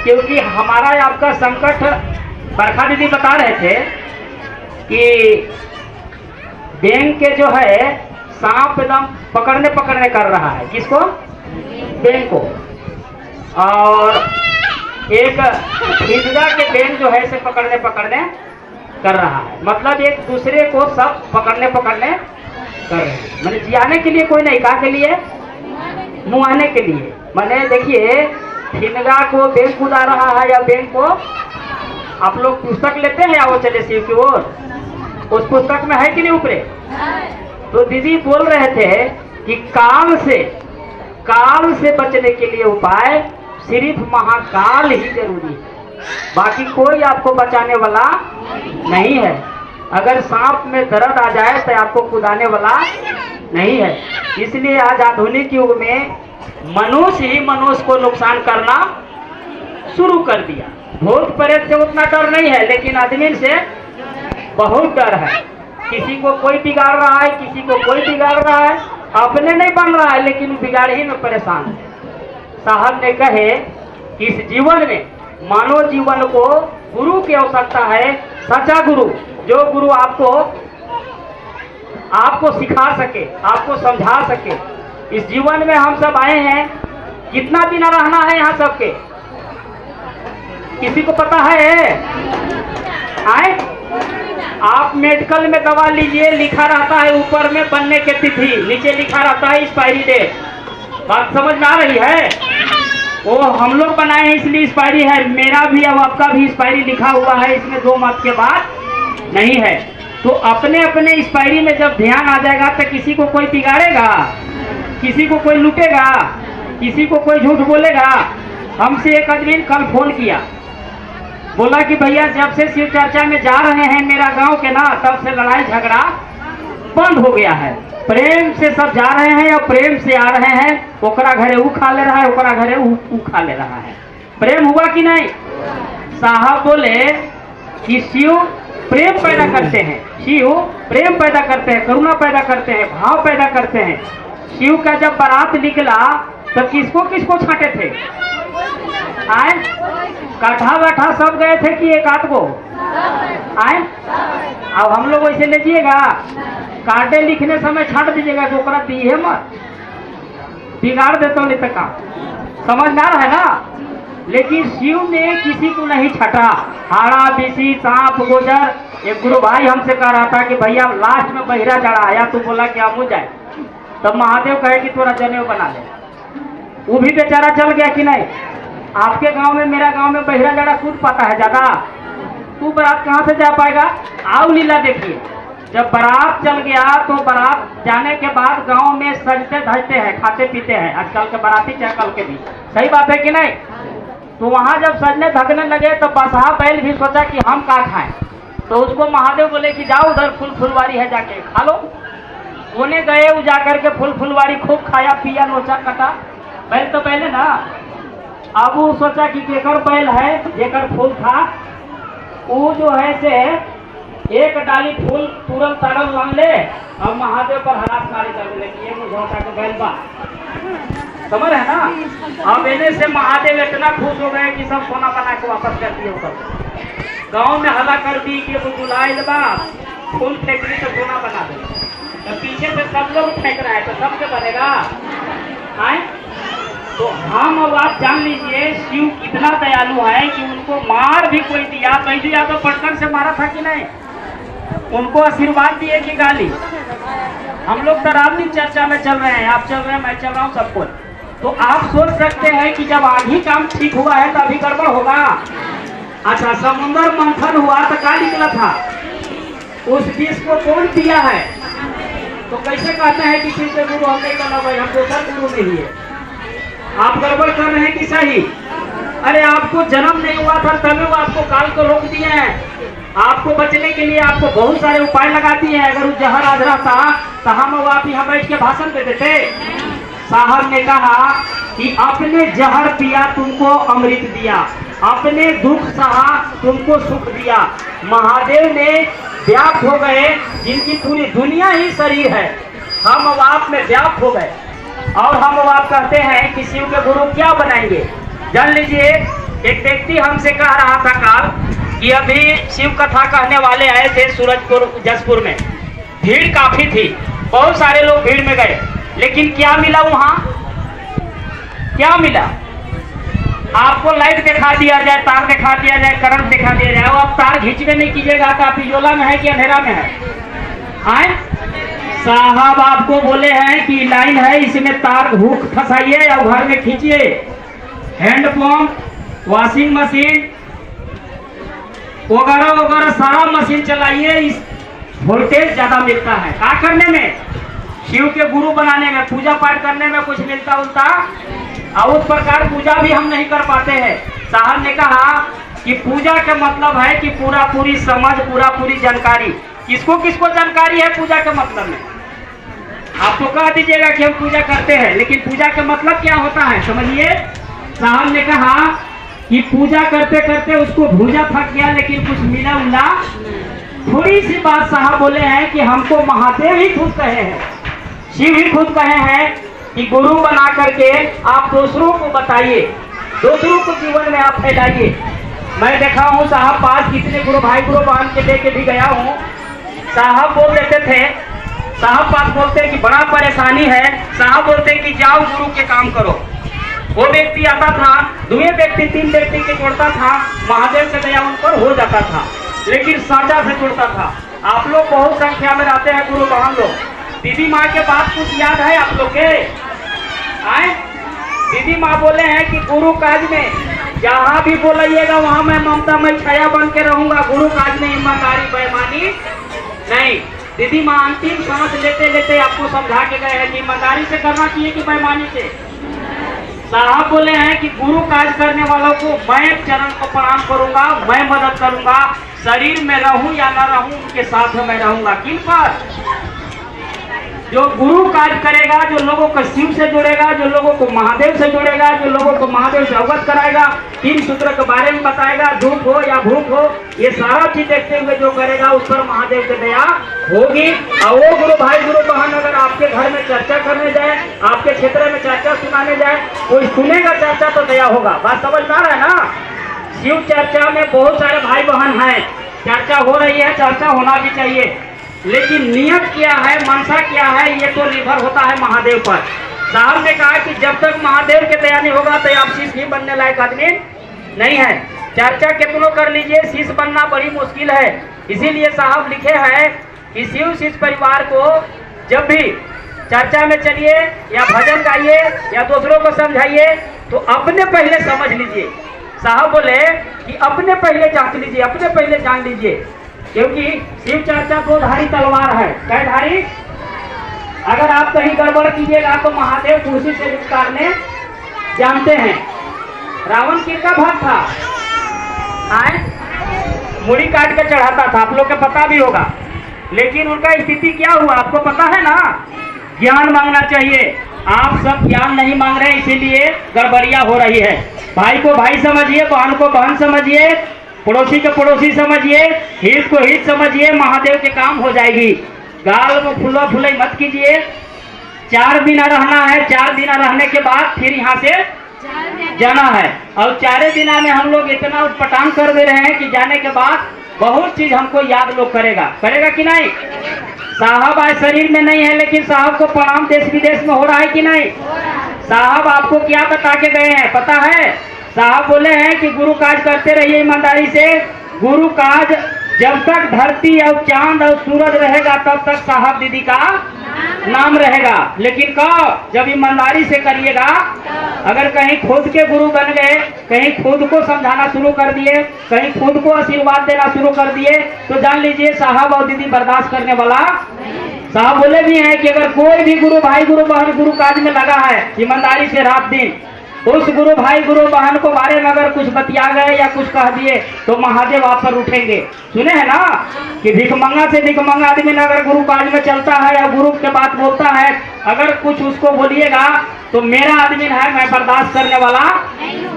Speaker 4: क्योंकि हमारा आपका संकट, बरखा दीदी बता रहे थे कि बैंक के जो है सांप एकदम पकड़ने कर रहा है। किसको? बैंक को। और एक हिजड़ा के बैंक जो है से पकड़ने कर रहा है। मतलब एक दूसरे को सब पकड़ने कर रहे हैं। मैंने जियाने के लिए कोई नहीं, कहा के लिए? मुआने के लिए। मैंने देखिए, हिजड़ा को बैंक कूदा रहा है, या बैंक को, आप लोग पुस्तक लेते हैं या वो चले शिव की ओर, उस पुस्तक में है कि नहीं ऊपरे? तो दीदी बोल रहे थे कि काल से बचने के लिए उपाय सिर्फ महाकाल ही जरूरी है, बाकी कोई आपको बचाने वाला नहीं है। अगर सांप में दर्द आ जाए तो आपको कुदाने वाला नहीं है। इसलिए आज आधुनिक युग में मनुष्य ही मनुष्य को नुकसान करना शुरू कर दिया। भूत प्रेत से उतना डर नहीं है, लेकिन आदमी से बहुत डर है। किसी को कोई बिगाड़ रहा है, किसी को कोई बिगाड़ रहा है, अपने नहीं बन रहा है, लेकिन बिगाड़ ही में परेशान है। साहब ने कहे कि इस जीवन में मानव जीवन को गुरु की आवश्यकता है, सच्चा गुरु, जो गुरु आपको सिखा सके, आपको समझा सके। इस जीवन में हम सब आए हैं, कितना दिन रहना है यहाँ सबके? किसी को पता है? आए आप मेडिकल में दवा लीजिए, लिखा रहता है ऊपर में बनने की तिथि, नीचे लिखा रहता है एक्सपायरी डेट। बात समझ में आ रही है? वो हम लोग बनाए हैं इसलिए एक्सपायरी है, मेरा भी और आपका भी एक्सपायरी लिखा हुआ है, इसमें 2 मत के बाद नहीं है। तो अपने अपने एक्सपायरी में जब ध्यान आ जाएगा तो किसी को कोई बिगाड़ेगा, किसी को कोई लूटेगा, किसी को कोई झूठ बोलेगा। हमसे एक आदमी कल फोन किया, बोला कि भैया जब से शिव चर्चा में जा रहे हैं मेरा गांव के ना, तब से लड़ाई झगड़ा बंद हो गया है, प्रेम से सब जा रहे हैं और प्रेम से आ रहे हैं। ओकरा घरे ऊ खा ले रहा है, ओकरा घरे ऊ खा ले रहा है। प्रेम हुआ कि नहीं? साहब बोले कि शिव प्रेम पैदा करते हैं, शिव प्रेम पैदा करते हैं, करुणा पैदा करते हैं, भाव पैदा करते हैं। शिव का जब बारात निकला तो किसको किसको छांटे थे? आए काठा बाठा सब गए थे कि एक आध को? आए अब हम लोग वैसे लीजिएगा, कार्डे लिखने समय छाट दीजिएगा कि ओकरा दिए मत, बिगाड़ देता हूँ नहीं तो काम, समझदार है ना। लेकिन शिव ने किसी को नहीं छटा, हाड़ा बिसी सांप गोजर। एक गुरु भाई हमसे कह रहा था कि भैया लास्ट में बहिरा जड़ा आया, तो बोला कि हम हो जाए, तब महादेव कहे कि थोड़ा जनेऊ बना ले। वो भी बेचारा चल गया कि नहीं। आपके गांव में मेरा गांव में बहिरा जड़ा कूद पाता है ज्यादा, तू बारात कहाँ से जा पाएगा। आओ लीला देखिए, जब बारात चल गया तो बारात जाने के बाद गांव में सजते धजते हैं, खाते पीते हैं, आजकल के बाराती चाहे कल के भी, सही बात है कि नहीं। तो वहां जब सजने धगने लगे तो बसहा बैल भी सोचा कि हम का खाएं, तो उसको महादेव बोले कि जाओ उधर फुलवारी है जाके खा लो। उन्हें गए, वो जाकर के फुलवारी खूब खाया पिया, नोचा कटा। बैल तो पहले ना, अब वो सोचा कि केकर बैल है जेकर फूल था, वो जो है से एक डाली फूल तुरंत ताड़ल मान ले, अब महादेव पर हरास मारे चलने लगी, ये मुझौटा के बैल बा, समझ है ना। अब इन्हें से महादेव इतना खुश हो गए कि सब सोना बना के वापस कर दिए। सब गांव में हला कर दी कि वो बुलाए बा फूल फेंकनी तो सोना बना दे, तो पीछे से सब लोग फेंक रहे हैं, तो सबके बनेगा आए। तो हम अब आप जान लीजिए शिव कितना दयालु है कि उनको मार भी कोई दिया, बैजू यादव पटकन से मारा था कि नहीं, उनको आशीर्वाद दिए कि गाली। हम लोग तो राजनीतिक चर्चा में चल रहे हैं, आप चल रहे हैं, मैं चल रहा हूँ, सबको। तो आप सोच सकते हैं कि जब आधी काम ठीक हुआ है तो अभी गड़बड़ होगा। अच्छा, समुद्र मंथन हुआ तो क्या निकला था, उस विष को कौन पिया है। तो कैसे कहते हैं कि किसी गुरु हम नहीं करना भाई, हम दूसरा गुरु नहीं है। आप गड़बड़ कर रहे हैं कि सही। अरे आपको जन्म नहीं हुआ था तभी वो आपको काल को रोक दिए हैं। आपको बचने के लिए आपको बहुत सारे उपाय लगा दिए हैं। अगर वो जहर आज रहता तो हम आप यहाँ बैठ के भाषण दे देते। साहब ने कहा कि अपने जहर पिया तुमको अमृत दिया, अपने दुख सहा तुमको सुख दिया। महादेव ने व्याप्त हो गए, जिनकी पूरी दुनिया ही शरीर है, हम अब आप में व्याप्त हो गए। और हम अब आप कहते हैं कि शिव के गुरु क्या बनाएंगे। जान लीजिए, एक व्यक्ति हमसे कह रहा था काल कि अभी शिव कथा कहने वाले आए थे सूरजपुर जसपुर में, भीड़ काफी थी, बहुत सारे लोग भीड़ में गए, लेकिन क्या मिला वहां, क्या मिला। आपको लाइट दिखा दिया जाए, तार दिखा दिया जाए, करंट दिखा दिया जाए, आप तार खींचने नहीं कीजिएगा तो आप इजोला में है कि अंधेरा में है। आए साहब आपको बोले हैं कि लाइन है, इसमें तार हुक फंसाइए और घर में खींचिए, हैंडपंप, वॉशिंग मशीन वगैरह वगैरह सारा मशीन चलाइए, इस वोल्टेज ज्यादा मिलता है। क्या करने में, शिव के गुरु बनाने में, पूजा पाठ करने में कुछ मिलता उलता, और उस प्रकार पूजा भी हम नहीं कर पाते हैं। साहब ने कहा कि पूजा का मतलब है कि पूरा पूरी समझ, पूरा पूरी जानकारी। किसको किसको जानकारी है पूजा के मतलब में, आप तो कह दीजिएगा कि हम पूजा करते हैं, लेकिन पूजा का मतलब क्या होता है समझिए। साहब ने कहा कि पूजा करते करते उसको भूजा थक गया, लेकिन कुछ मिला उला थोड़ी सी बात साहब बोले हैं कि हमको महादेव ही खुद कहे हैं, शिव ही खुद कहे हैं कि गुरु बना करके आप दूसरों को बताइए, दूसरों को जीवन में आप फैलाइए। मैं देखा हूँ साहब पास कितने गुरु भाई गुरु बहन के लेके भी गया हूँ, साहब बोल देते थे, साहब पास बोलते कि बड़ा परेशानी है, साहब बोलते कि जाओ गुरु के काम करो। वो व्यक्ति आता था, 2 व्यक्ति 3 व्यक्ति के जोड़ता था, महादेव के दया उन पर हो जाता था, लेकिन साझा से जुड़ता था। आप लोग बहुत संख्या में रहते हैं गुरु बहन लोग, दीदी माँ के बात कुछ याद है आप लोग के आए। दीदी माँ बोले हैं कि गुरु काज में जहाँ भी बोलाइएगा वहाँ मैं ममता में छाया बन के रहूंगा, गुरु काज में ईमानदारी बेईमानी नहीं। दीदी माँ अंतिम सांस लेते लेते आपको समझा के गए हैं कि ईमानदारी से करना चाहिए कि बेईमानी से। साहब बोले हैं कि गुरु काज करने वालों को मैं चरण को प्रणाम करूंगा, मैं मदद करूंगा, शरीर में रहूं या ना रहूं उनके साथ मैं रहूंगा। किन पर, जो गुरु काज करेगा, जो लोगों को शिव से जोड़ेगा, जो लोगों को महादेव से जोड़ेगा, जो लोगों को महादेव से अवगत कराएगा, 3 सूत्र के बारे में बताएगा, धूप हो या भूख हो, ये सारा चीज देखते हुए जो करेगा उस पर महादेव की दया होगी। और वो गुरु भाई गुरु बहन अगर आपके घर में चर्चा करने जाए, आपके क्षेत्र में चर्चा सुनाने जाए, कोई सुनेगा चर्चा तो दया होगा। बात समझ में आ रहा है ना। शिव चर्चा में बहुत सारे भाई बहन हैं, चर्चा हो रही है, चर्चा होना भी चाहिए, लेकिन नियत क्या है, मनसा क्या है, ये तो निर्भर होता है महादेव पर। साहब ने कहा कि जब तक महादेव के दया नहीं होगा तो आप शिष्य ही बनने लायक आदमी नहीं है। चर्चा कितनों कर लीजिए, शिष्य बनना बड़ी मुश्किल है। इसीलिए साहब लिखे हैं कि शिव शिष्य परिवार को जब भी चर्चा में चलिए या भजन गाइए या दूसरों को समझाइए तो अपने पहले समझ लीजिए। साहब बोले कि अपने पहले जांच लीजिए, अपने पहले जान लीजिए, क्योंकि शिव चर्चा दो धारी तलवार है। कै धारी? अगर आप कहीं गड़बड़ कीजिएगा तो महादेव कुर्सी से उतारने जानते हैं। रावण किसका भक्त था? आए मुड़ी काट के चढ़ाता था, आप लोग को पता भी होगा। लेकिन उनका स्थिति क्या हुआ आपको पता है ना। ज्ञान मांगना चाहिए, आप सब ज्ञान नहीं मांग रहे, इसीलिए गड़बड़ियां हो रही है। भाई को भाई समझिए, बहन को बहन समझिए, पड़ोसी को पड़ोसी समझिए, हित को हित समझिए, महादेव के काम हो जाएगी। गाल में फुला फुलाई मत कीजिए। 4 दिन रहना है, 4 दिन रहने के बाद फिर यहाँ से जाना है। और 4 दिन में हम लोग इतना उत्पटान कर दे रहे हैं कि जाने के बाद बहुत चीज हमको याद लोग करेगा कि नहीं। साहब आज शरीर में नहीं है, लेकिन साहब को प्रणाम देश विदेश में हो रहा है कि नहीं। साहब आपको क्या बता के गए हैं पता है? साहब बोले हैं कि गुरु काज करते रहिए ईमानदारी से। गुरु काज जब तक धरती और चांद और सूरज रहेगा तब तक साहब दीदी का नाम रहेगा। लेकिन कब? जब ईमानदारी से करिएगा। अगर कहीं खुद के गुरु बन गए, कहीं खुद को समझाना शुरू कर दिए, कहीं खुद को आशीर्वाद देना शुरू कर दिए तो जान लीजिए साहब और दीदी बर्दाश्त करने वाला। साहब बोले भी हैं कि अगर कोई भी गुरु भाई गुरु बहन गुरु काज में लगा है ईमानदारी से रात दिन, उस गुरु भाई गुरु बहन को बारे में अगर कुछ बतिया गए या कुछ कह दिए तो महादेव आप पर उठेंगे। सुने हैं ना कि भिखमंगा से भिखमंगा आदमी अगर गुरु काज में चलता है या गुरु के बात बोलता है, अगर कुछ उसको बोलिएगा तो मेरा आदमी है, मैं बर्दाश्त करने वाला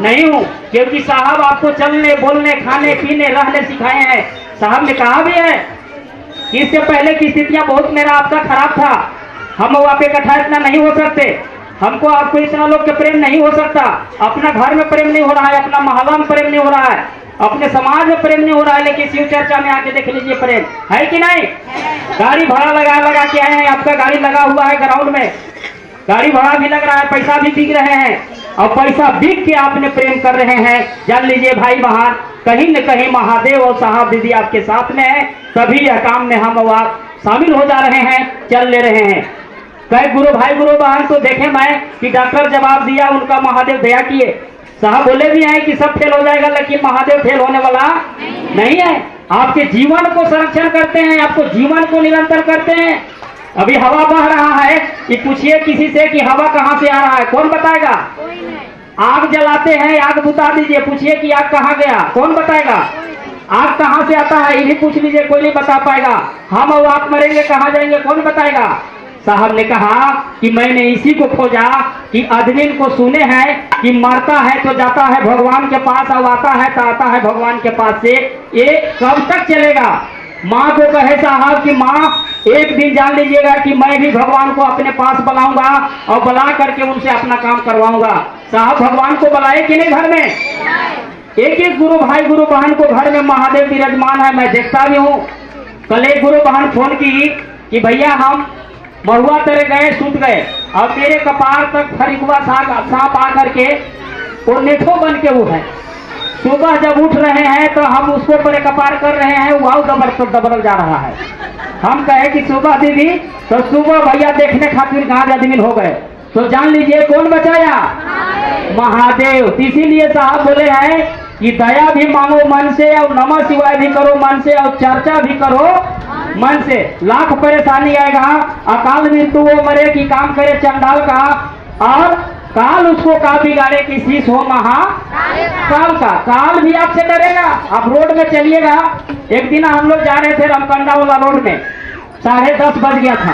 Speaker 4: नहीं हूँ। क्योंकि साहब आपको चलने बोलने खाने पीने रहने सिखाए हैं। साहब ने कहा भी है कि इससे पहले की स्थितियां बहुत मेरा आपका खराब था, हम वहाँ पे इकट्ठा इतना नहीं हो सकते, हमको आपको इतना लोग के प्रेम नहीं हो सकता। अपना घर में प्रेम नहीं हो रहा है, अपना मोहल्ला में प्रेम नहीं हो रहा है, अपने समाज में प्रेम नहीं हो रहा है, लेकिन शिव चर्चा में आके देख लीजिए प्रेम है कि नहीं। गाड़ी भाड़ा लगा के आए हैं, आपका गाड़ी लगा हुआ है ग्राउंड में, गाड़ी भाड़ा भी लग रहा है, पैसा भी बिक रहे हैं और पैसा बिक के आपने प्रेम कर रहे हैं। जान लीजिए भाई बहन कहीं न कहीं महादेव और साहब दीदी आपके साथ में है, तभी यह काम में हम और आप शामिल हो जा रहे हैं, चल ले रहे हैं। कई गुरु भाई गुरु बहन तो देखे मैं कि डॉक्टर जवाब दिया, उनका महादेव दया किए। साहब बोले भी हैं कि सब फेल हो जाएगा, लेकिन महादेव फेल होने वाला नहीं है। आपके जीवन को संरक्षण करते हैं, आपको जीवन को निरंतर करते हैं। अभी हवा बह रहा है, ये पूछिए किसी से कि हवा कहाँ से आ रहा है, कौन बताएगा? आग जलाते हैं, आग बुता दीजिए, पूछिए कि आग कहाँ गया, कौन बताएगा? आग कहाँ से आता है ये भी पूछ लीजिए, कोई नहीं बता पाएगा। हम और आप मरेंगे कहाँ जाएंगे, कौन बताएगा? साहब ने कहा कि मैंने इसी को खोजा कि आदमी को सुने हैं कि मरता है तो जाता है भगवान के पास और आता है तो आता है भगवान के पास से। ये कब तक चलेगा? माँ को कहे साहब कि माँ एक दिन जान लीजिएगा कि मैं भी भगवान को अपने पास बुलाऊंगा और बुला करके उनसे अपना काम करवाऊंगा। साहब भगवान को बुलाए कि नहीं घर में? एक एक गुरु भाई गुरु बहन को घर में महादेव विराजमान है, मैं देखता भी हूँ। कल एक गुरु बहन फोन की कि भैया हम महुआ तेरे गए सूत गए और मेरे कपार तक फरिकुआ सांप आ करके वो नेठो बन के वो है। सुबह जब उठ रहे हैं तो हम उसको पर कपार कर रहे हैं, वह दबल जा रहा है। हम कहे कि सुबह दीदी तो सुबह भैया देखने खातिर कहाँ आदमी हो गए, तो जान लीजिए कौन बचाया? महादेव। इसीलिए साहब बोले हैं कि दया भी मांगो मन से और नमः शिवाय भी करो मन से और चर्चा भी करो मन से। लाख परेशानी आएगा, अकाल मृत्यु वो मरे कि काम करे चंडाल का, और काल उसको का बिगाड़े कि शीश हो महाकाल का। काल भी आपसे डरेगा। आप रोड में चलिएगा, एक दिन हम लोग जा रहे थे रामकंडा वाला रोड में, 10:30 बज गया था,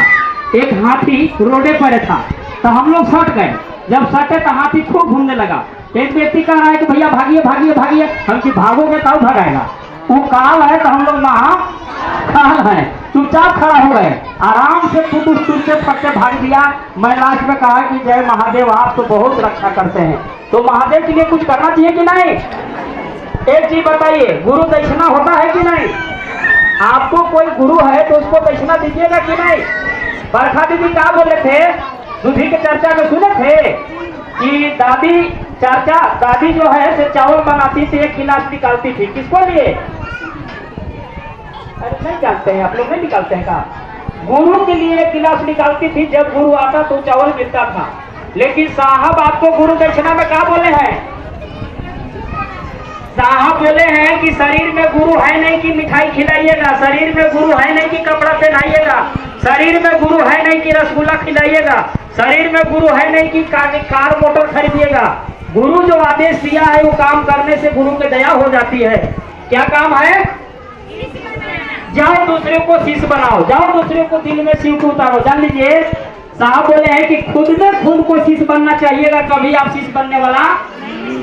Speaker 4: एक हाथी रोडे पर था तो हम लोग सट गए। जब सटे तो हाथी खूब घूमने लगा। एक व्यक्ति कह रहा है कि भैया भागिए भागिए भागिए, हम कि भागोगे तब भगाएगा, वो काल है तो हम लोग महाकाल है। चुपचाप खड़ा हो गए, आराम से टूटते फटते भाग दिया। मैं लास्ट में कहा कि जय महादेव, आप तो बहुत रक्षा करते हैं। तो महादेव के लिए कुछ करना चाहिए कि नहीं? एक चीज बताइए, गुरु दक्षिणा होता है कि नहीं? आपको कोई गुरु है तो उसको दक्षिणा दीजिएगा कि नहीं? बरखा दीदी क्या बोले थे, दूधी के चर्चा में सुने थे कि दादी जो है से चावल बनाती थी, एक गिलास निकालती थी, किसको लिए? अरे नहीं जानते हैं आप लोग, नहीं निकालते हैं का? गुरु के लिए एक गिलास निकालती थी, जब गुरु आता तो चावल मिलता था। लेकिन साहब आपको गुरु दक्षिणा में क्या बोले हैं? साहब बोले हैं कि शरीर में गुरु है नहीं कि मिठाई खिलाइएगा, शरीर में गुरु है नहीं कि कपड़ा पहनाइएगा, शरीर में गुरु है नहीं कि रसगुल्ला खिलाइएगा, शरीर में गुरु है नहीं कि कार मोटर खरीदिएगा। गुरु जो आदेश दिया है वो काम करने से गुरु की दया हो जाती है। क्या काम है? जाओ दूसरे को शिष्य बनाओ, जाओ दूसरे को दिल में शिव को उतारो। जान लीजिए साहब बोले हैं कि खुद में खुद को शिष्य बनना चाहिएगा, कभी आप शिष्य बनने वाला।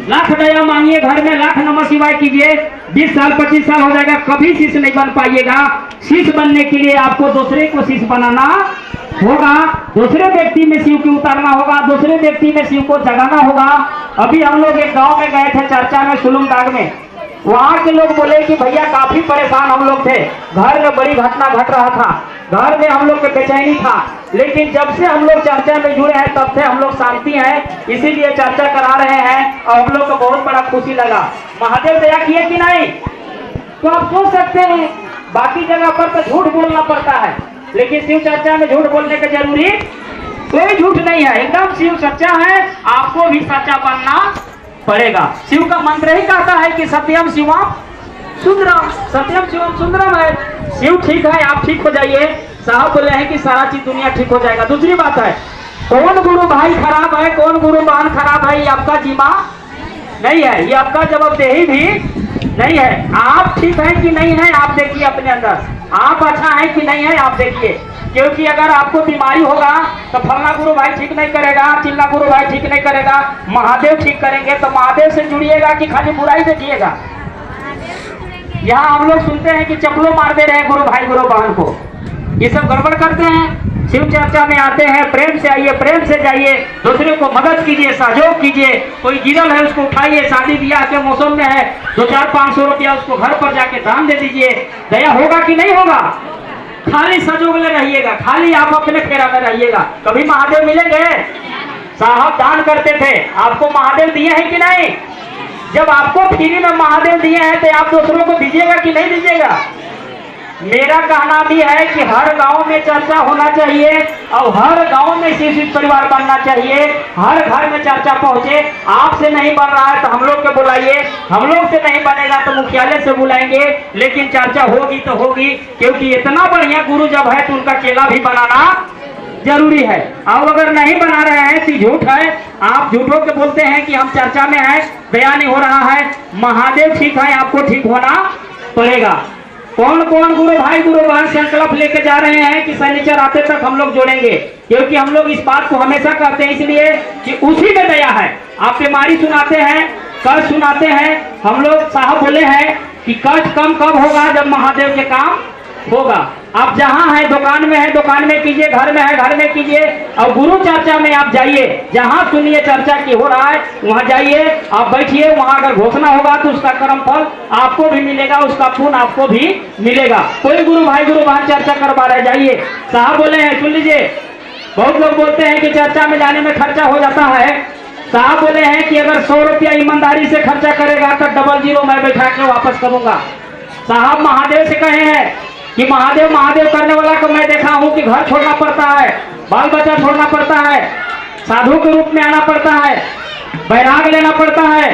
Speaker 4: लाख दया मांगिए, घर में लाख नमः शिवाय कीजिए, 20 साल 25 साल हो जाएगा, कभी शिष्य नहीं बन पाइएगा। शिष्य बनने के लिए आपको दूसरे को शिष्य बनाना होगा, दूसरे व्यक्ति में शिव को उतारना होगा, दूसरे व्यक्ति में शिव को जगाना होगा। अभी हम लोग एक गांव में गए थे चर्चा में, सुलुमदाग में। वहां के लोग बोले कि भैया काफी परेशान हम लोग थे, घर में बड़ी घटना घट रहा था, घर में हम लोग के बेचैनी था। लेकिन जब से हम लोग चर्चा में जुड़े हैं तब से हम लोग शांति हैं, इसीलिए चर्चा करा रहे हैं और हम लोग को बहुत बड़ा खुशी लगा। महादेव दया किए कि नहीं? तो आप सोच सकते हैं बाकी जगह पर तो झूठ बोलना पड़ता है, लेकिन शिव चर्चा में झूठ बोलने का जरूरी कोई झूठ नहीं है, एकदम शिव सच्चा है, आपको भी सच्चा बनना पड़ेगा। शिव का मंत्र ही कहता है कि सत्यम शिवम सुंदरम, सत्यम शिवम सुंदरम है। शिव ठीक है, आप ठीक हो जाइए। साहब बोले हैं कि सारा चीज दुनिया ठीक हो जाएगा। दूसरी बात है, कौन गुरु भाई खराब है, कौन गुरु बहन खराब है, ये आपका जिम्मा नहीं है, ये आपका जवाबदेही भी नहीं है। आप ठीक है कि नहीं है आप देखिए अपने अंदर, आप अच्छा है कि नहीं है आप देखिए। क्योंकि अगर आपको बीमारी होगा तो फलना गुरु भाई ठीक नहीं करेगा, चिल्ला गुरु भाई ठीक नहीं करेगा, महादेव ठीक करेंगे। तो महादेव से जुड़िएगा कि खाली बुराई देखिएगा? यहाँ हम लोग सुनते हैं कि चपलो मार दे रहे हैं गुरु भाई गुरु बहन को, ये सब गड़बड़ करते हैं। शिव चर्चा में आते हैं, प्रेम से आइए, प्रेम से जाइए, दूसरे को मदद कीजिए, सहयोग कीजिए। कोई गिरल है उसको उठाइए, शादी ब्याह के मौसम में है, 2-4-500 रुपया उसको घर पर जाके दान दे दीजिए। दया होगा कि नहीं होगा? खाली सजोगले रहिएगा, खाली आप अपने फेरा में रहिएगा, कभी महादेव मिलेंगे? साहब दान करते थे, आपको महादेव दिए हैं कि नहीं? जब आपको फ्री में महादेव दिए हैं तो आप दूसरों को दीजिएगा कि नहीं दीजिएगा? मेरा कहना भी है कि हर गांव में चर्चा होना चाहिए और हर गांव में शिक्षित परिवार बनना चाहिए, हर घर में चर्चा पहुंचे। आपसे नहीं बन रहा है तो हम लोग को बुलाइए, हम लोग से नहीं बनेगा तो मुख्यालय से बुलाएंगे, लेकिन चर्चा होगी तो होगी। क्योंकि इतना बढ़िया गुरु जब है तो उनका चेला भी बनाना जरूरी है। अब अगर नहीं बना रहे हैं तो झूठ है, आप झूठों के बोलते हैं कि हम चर्चा में है, दया नहीं हो रहा है। महादेव ठीक है, आपको ठीक होना पड़ेगा। कौन कौन गुरु भाई गुरु बहन संकल्प लेके जा रहे हैं कि शनिचर आते तक हम लोग जोड़ेंगे? क्योंकि हम लोग इस बात को हमेशा करते हैं इसलिए कि उसी में दया है। आप बीमारी सुनाते हैं, कष्ट सुनाते हैं, हम लोग साहब बोले हैं कि कष्ट कम कब होगा? जब महादेव के काम होगा। आप जहाँ है दुकान में है दुकान में कीजिए, घर में है घर में कीजिए, और गुरु चर्चा में आप जाइए, जहाँ सुनिए चर्चा की हो रहा है वहाँ जाइए, आप बैठिए, वहाँ अगर घोषणा होगा तो उसका कर्म फल आपको भी मिलेगा, उसका पुण्य आपको भी मिलेगा। कोई गुरु भाई गुरु बहन चर्चा करवा रहे जाइए। साहब बोले हैं, सुन लीजिए, बहुत लोग बोलते हैं कि चर्चा में जाने में खर्चा हो जाता है। साहब बोले हैं कि अगर 100 रुपया ईमानदारी से खर्चा करेगा तो 00 मैं बैठा के वापस करूंगा। साहब महादेव से कहे हैं कि महादेव महादेव करने वाला को मैं देखा हूं कि घर छोड़ना पड़ता है, बाल बच्चा छोड़ना पड़ता है, साधु के रूप में आना पड़ता है, बैराग लेना पड़ता है।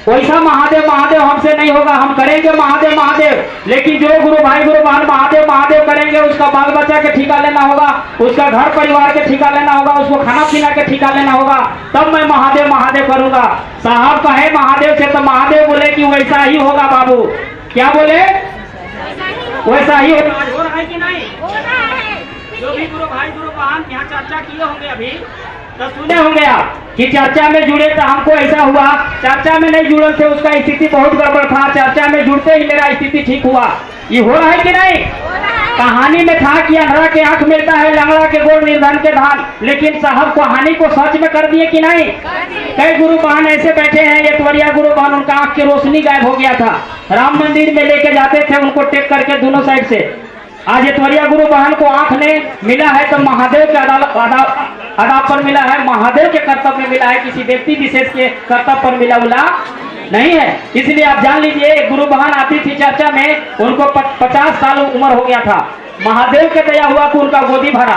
Speaker 4: वैसा महादेव महादेव हमसे नहीं होगा, हम करेंगे महादेव महादेव, लेकिन जो गुरु भाई गुरु बहन महादेव महादेव करेंगे उसका बाल बच्चा के ठिका लेना होगा, उसका घर परिवार के ठिका लेना होगा, उसको खाना पीना के ठिका लेना होगा, तब मैं महादेव महादेव करूंगा। साहब कहे महादेव से तो महादेव बोले कि वैसा ही होगा बाबू। क्या बोले? वैसा ही होगा। हो रहा है कि नहीं? जो भी गुरु भाई गुरु बहन यहाँ चर्चा किए होंगे अभी तो सुने होंगे आप कि चर्चा में जुड़े तो हमको ऐसा हुआ, चर्चा में नहीं जुड़े थे उसका स्थिति बहुत गड़बड़ था, चर्चा में जुड़ते ही मेरा स्थिति ठीक हुआ। ये हो रहा है कि नहीं? कहानी में था कि अंधरा के आंख मिलता है, लंगड़ा के गोड़, निर्धन के धान, लेकिन साहब कहानी को सच में कर दिए कि नहीं? कई गुरु बहन ऐसे बैठे हैं, एतवरिया गुरु बहन, उनका आंख की रोशनी गायब हो गया था। राम मंदिर में लेके जाते थे उनको टेक करके दोनों साइड से। आज एतवरिया गुरु बहन को आंख ने मिला है तो महादेव के आदाब पर मिला है, महादेव के कर्तव्य में मिला है, किसी व्यक्ति विशेष के कर्तव्य पर मिला उला नहीं है। इसलिए आप जान लीजिए, एक गुरु बहन आती थी चर्चा में, उनको 50 साल उम्र हो गया था। महादेव के दया हुआ कि उनका गोदी भरा।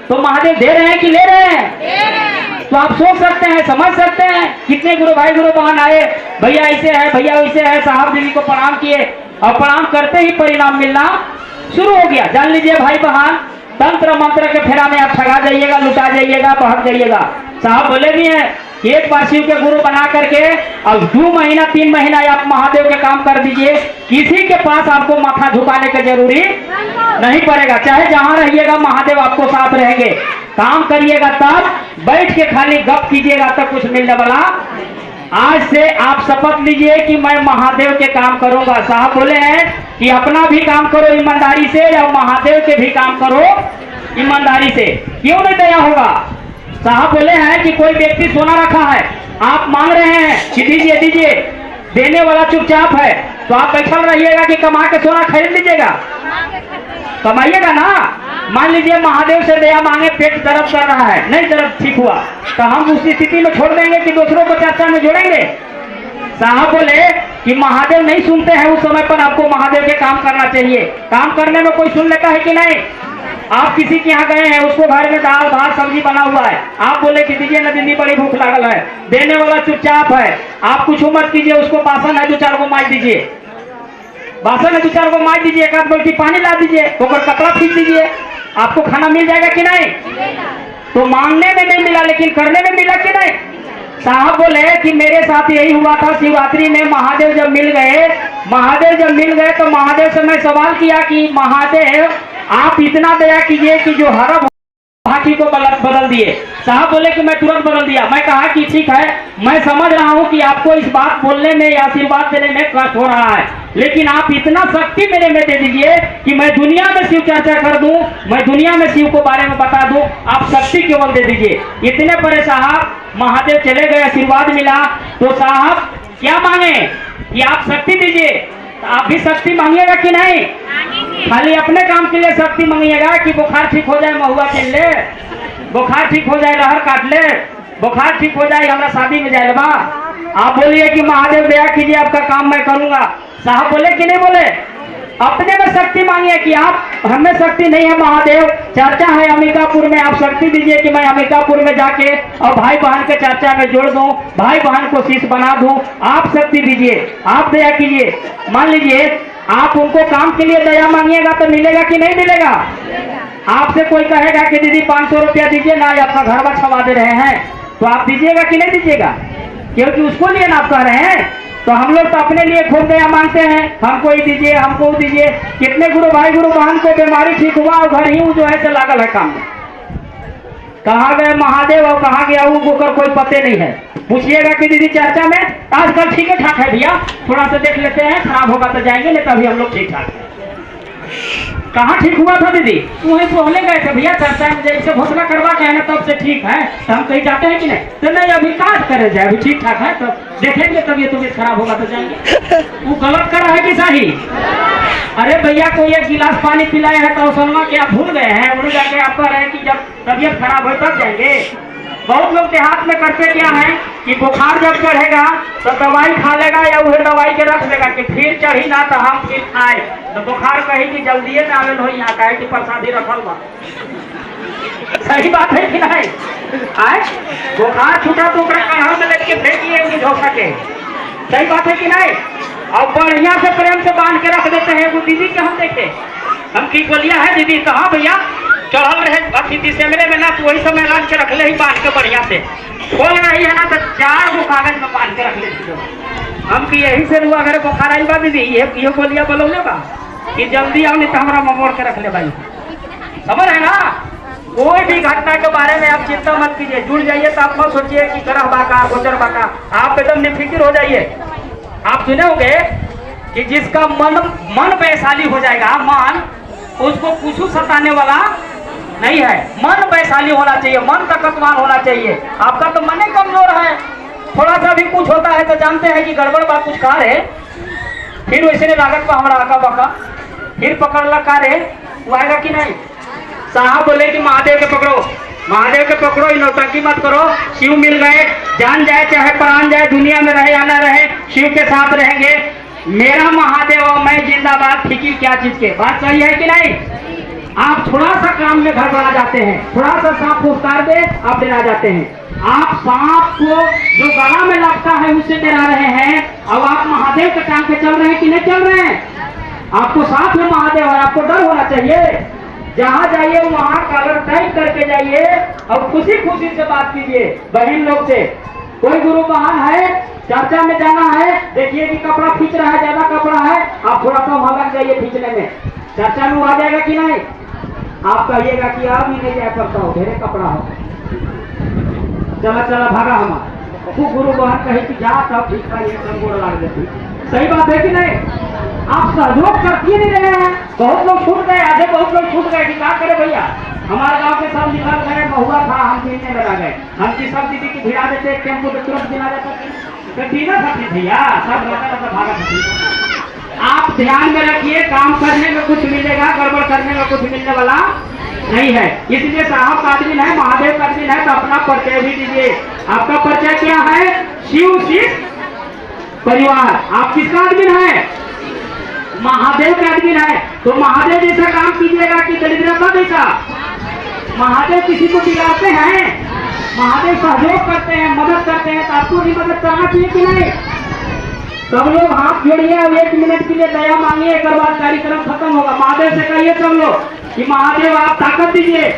Speaker 4: तो महादेव दे रहे हैं कि ले रहे हैं? तो आप सोच सकते हैं, समझ सकते हैं कितने गुरु भाई गुरु बहन आए, भैया ऐसे है, भैया वैसे है, साहब दीदी को प्रणाम किए और प्रणाम करते ही परिणाम मिलना शुरू हो गया। जान लीजिए भाई बहन, तंत्र मंत्र के फेरा में आप ठगा जाइएगा, लुटा जाइएगा, बहक जाइएगा। साहब बोले भी हैं, एक बार शिव के गुरु बना करके अब 2 महीना 3 महीना आप महादेव के काम कर दीजिए, किसी के पास आपको माथा झुकाने की जरूरी नहीं पड़ेगा। चाहे जहां रहिएगा महादेव आपको साथ रहेंगे। काम करिएगा तब, बैठ के खाली गप कीजिएगा तब कुछ मिलने वाला। आज से आप शपथ लीजिए कि मैं महादेव के काम करूंगा। साहब बोले हैं कि अपना भी काम करो ईमानदारी से और महादेव के भी काम करो ईमानदारी से। क्यों नहीं दया होगा? साहब बोले हैं कि कोई व्यक्ति सोना रखा है, आप मांग रहे हैं कि दीजिए दीजिए, देने वाला चुपचाप है, तो आप बैठल रहिएगा कि कमा के सोना खरीद लीजिएगा? कमाइएगा ना। मान लीजिए महादेव से दया मांगे, पेट दर्द कर रहा है, नहीं दर्द ठीक हुआ, तो हम उस स्थिति में छोड़ देंगे कि दूसरों को चर्चा में जोड़ेंगे? साहब बोले कि महादेव नहीं सुनते हैं, उस समय पर आपको महादेव के काम करना चाहिए। काम करने में कोई सुन लेता है कि नहीं? आप किसी के यहाँ गए हैं, उसको घर में दाल भात सब्जी बना हुआ है, आप बोले कि दीजिए ना दीदी बड़ी भूख लागल है, देने वाला चुपचाप है, आप कुछ मत कीजिए, उसको बासन है 2-4 को मार दीजिए, बासन है 2-4 को मार दीजिए, एक आध बाल्टी पानी ला दीजिए, ऊपर कपड़ा खींच दीजिए, आपको खाना मिल जाएगा कि नहीं? तो मांगने में नहीं मिला लेकिन करने में मिला कि नहीं? साहब बोले कि मेरे साथ यही हुआ था शिवरात्रि में। महादेव जब मिल गए तो महादेव से मैं सवाल किया कि महादेव आप इतना दया कीजिए कि जो हर हाथी को बदल दिए। साहब बोले कि मैं तुरंत बदल दिया। मैं कहा कि ठीक है, मैं समझ रहा हूं कि आपको इस बात बोलने में या आशीर्वाद देने में कष्ट हो रहा है, लेकिन आप इतना शक्ति मेरे में दे दीजिए कि मैं दुनिया में शिव चर्चा कर दूं, मैं दुनिया में शिव को बारे में बता दूं, आप शक्ति केवल दे दीजिए। इतने पर साहब महादेव चले गए, आशीर्वाद मिला। तो साहब क्या मांगे कि आप शक्ति दीजिए, आप भी शक्ति मांगिएगा कि नहीं? खाली अपने काम के लिए शक्ति मांगिएगा कि बुखार ठीक हो जाए महुआ खेल ले, बुखार ठीक हो जाए लहर काट ले, बुखार ठीक हो जाए हमारा शादी में जाए बा। आप बोलिए कि महादेव दया कीजिए, आपका काम मैं करूंगा। साहब बोले कि नहीं बोले? अपने में शक्ति मांगिए कि आप हमें शक्ति नहीं है महादेव, चर्चा है अंबिकापुर में, आप शक्ति दीजिए कि मैं अंबिकापुर में जाके और भाई बहन के चर्चा में जोड़ दूं, भाई बहन को शिष्य बना दूं। आप शक्ति दीजिए, आप दया कीजिए। मान लीजिए आप उनको काम के लिए दया मांगिएगा तो मिलेगा कि नहीं मिलेगा? आपसे कोई कहेगा कि दीदी 500 रुपया दीजिए ना, आपका घर छवा दे रहे हैं, तो आप दीजिएगा कि नहीं दीजिएगा? क्योंकि उसको लिए ना आप कह रहे हैं। तो हम लोग तो अपने लिए खूब दया मांगते हैं, हमको ही दीजिए, हमको दीजिए। कितने गुरु भाई गुरु बहन को बीमारी ठीक हुआ और घर ही जो है लागल है काम में। कहाँ गए महादेव और कहाँ गया वो कोई पते नहीं है। पूछिएगा कि दीदी चर्चा में आजकल ठीक है ठाक है भैया, थोड़ा सा देख लेते हैं, खराब होगा तो जाएंगे, नहीं तभी हम लोग ठीक ठाक है। कहाँ ठीक हुआ था दीदी? वहीं पहले गए थे भैया चर्चा में, जैसे घोषणा करवा के है तब से ठीक है, तो हम कहीं जाते हैं कि नहीं? तो नहीं अभी काट करे जाए, अभी ठीक ठाक है, तो देखेंगे तभी तबीयत खराब होगा तो जाएंगे। वो गलत कर रहा है कि सही? अरे भैया कोई एक गिलास पानी पिलाए हैं तो सलमा के आप भूल गए हैं, उन्हें जाके आप कह रहे हैं कि जब तबीयत खराब हो तब जाएंगे। बहुत लोग देहात में करते क्या है कि बुखार जब चढ़ेगा तो दवाई खा लेगा या वह दवाई के रख देगा कि फिर चढ़ी ना तो हम फिर खाए, तो बुखार कही कि जल्दी में आवेल हो, यहाँ कहे कि प्रसादी रखल बा। सही बात है कि नहीं? आए बुखार छूटा तो कहाँ में लेके फेंकिए झोंका के, सही बात है कि नहीं? और बढ़िया से प्रेम से बांध के रख देते हैं। वो दीदी के हम देखे, हम की बोलिया है दीदी, कहा भैया चढ़ल रहे अभी दिसंबर में ना, तो वही समय लान के रख ले ही बांध के बढ़िया से, खोल रही है ना तो 4 गो कागज में बांध के रख ले। हम की यही से हुआ अगर बुखार आई बा दीदी, ये बोलिया बोलौले बा कि जल्दी आओ नहीं तो हमारा मोड़ के रख ले भाई। समझ है ना? कोई भी घटना के बारे में आप चिंता मत कीजिए, जुड़ जाइए तो आप मत सोचिए कि ग्रह बाका गोचर बाका, आप एकदम निफिक्र हो जाइए। आप सुने होंगे कि जिसका मन वैशाली हो जाएगा, मन उसको कुछ सताने वाला नहीं है। मन वैशाली होना चाहिए, मन ताकतवान होना चाहिए। आपका तो मन ही कमजोर है। थोड़ा सा भी कुछ होता है तो जानते हैं कि गड़बड़ बात कुछ खा रहे, फिर वैसे ने लागत पर हमारा आका बका, फिर पकड़ ला का रे, वो आएगा कि नहीं। साहब बोले कि महादेव के पकड़ो, महादेव के पकड़ो, नौटंकी मत करो। शिव मिल गए, जान जाए चाहे प्राण जाए, दुनिया में रहे या ना रहे, शिव के साथ रहेंगे। मेरा महादेव और मैं जिंदाबाद, फिक्र क्या चीज के। बात सही है कि नहीं। आप थोड़ा सा काम में गड़बड़ा जाते हैं, थोड़ा सा सांप को उतार दे आप डरा जाते हैं। आप सांप को जो गला में लगता है उससे डरा रहे हैं, अब आप महादेव के टांग पे चल रहे हैं कि नहीं चल रहे हैं। आपको साथ में महादेव है, आपको डर होना चाहिए। जहाँ जाइए वहाँ कॉलर टाइट करके जाइए और खुशी खुशी से बात कीजिए बहन लोग से। कोई गुरु बहन है, चर्चा में जाना है, देखिए कि कपड़ा खींच रहा है, ज्यादा कपड़ा है, आप थोड़ा सा भाग जाइए खींचने में, चर्चा में आ जाएगा कि नहीं। आप कहिएगा कि आप ही नहीं जा करता हो, ढेरे कपड़ा हो, चला चला भागा हमारा। वो गुरु बहन कहे कि जा तब ठीक है, ये सब गोड़ लाग देती। सही बात है कि नहीं। आप सहयोग करती नहीं रहे हैं। बहुत लोग छूट गए, आधे बहुत लोग छूट गए कि क्या करे भैया। हमारे गांव के सब निकल गए, बहुआ था, हम पीने लगा गए। हम की सब दीदी की भिड़ा देते, टेम्पो पे तुरंत दिला जाता, तो पीना सकती भैया, सब रहता भागा सकती। आप ध्यान में रखिए, काम करने में कुछ मिलेगा, गड़बड़ करने में कुछ मिलने वाला नहीं है। इसलिए साहब का आदमी है, महादेव का आदमी है, तो अपना परिचय भी दीजिए। आपका परिचय क्या है। शिव शिव परिवार। आप किसका आदमी है। महादेव का आदमी है। तो महादेव जैसा काम कीजिएगा कि दरिद्रता जैसा। महादेव किसी को दिलाते हैं, महादेव सहयोग करते हैं, मदद करते हैं, तो आपको भी मदद करना चाहिए कि नहीं। सब लोग हाथ जोड़िए, अब 1 मिनट के लिए दया मांगिए, एक बाद कार्यक्रम खत्म होगा। महादेव से कहिए सब लोग कि महादेव आप ताकत दीजिए।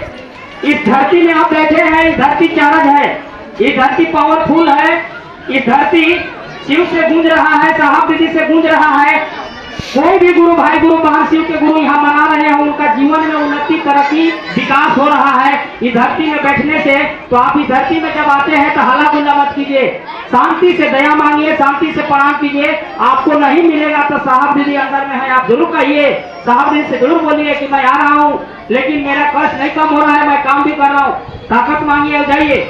Speaker 4: इस धरती में आप बैठे हैं, इस धरती चार्ज है, ये धरती पावरफुल है, ये धरती शिव से गूंज रहा है, साहब दीदी से गूंज रहा है। कोई भी गुरु भाई गुरु बहन शिव के गुरु यहाँ मना रहे हैं, उनका जीवन में उन्नति तरक्की विकास हो रहा है इस धरती में बैठने से। तो आप इस धरती में जब आते हैं तो हल्ला गुल्ला मत कीजिए, शांति से दया मांगिए, शांति से प्रणाम कीजिए। आपको नहीं मिलेगा तो साहब दीदी अंदर में है, आप जरूर कहिए, साहब दीदी से जरूर बोलिए कि मैं आ रहा हूँ, लेकिन मेरा कष्ट नहीं कम हो रहा है, मैं काम भी कर रहा हूँ। ताकत मांगिए, जाइए।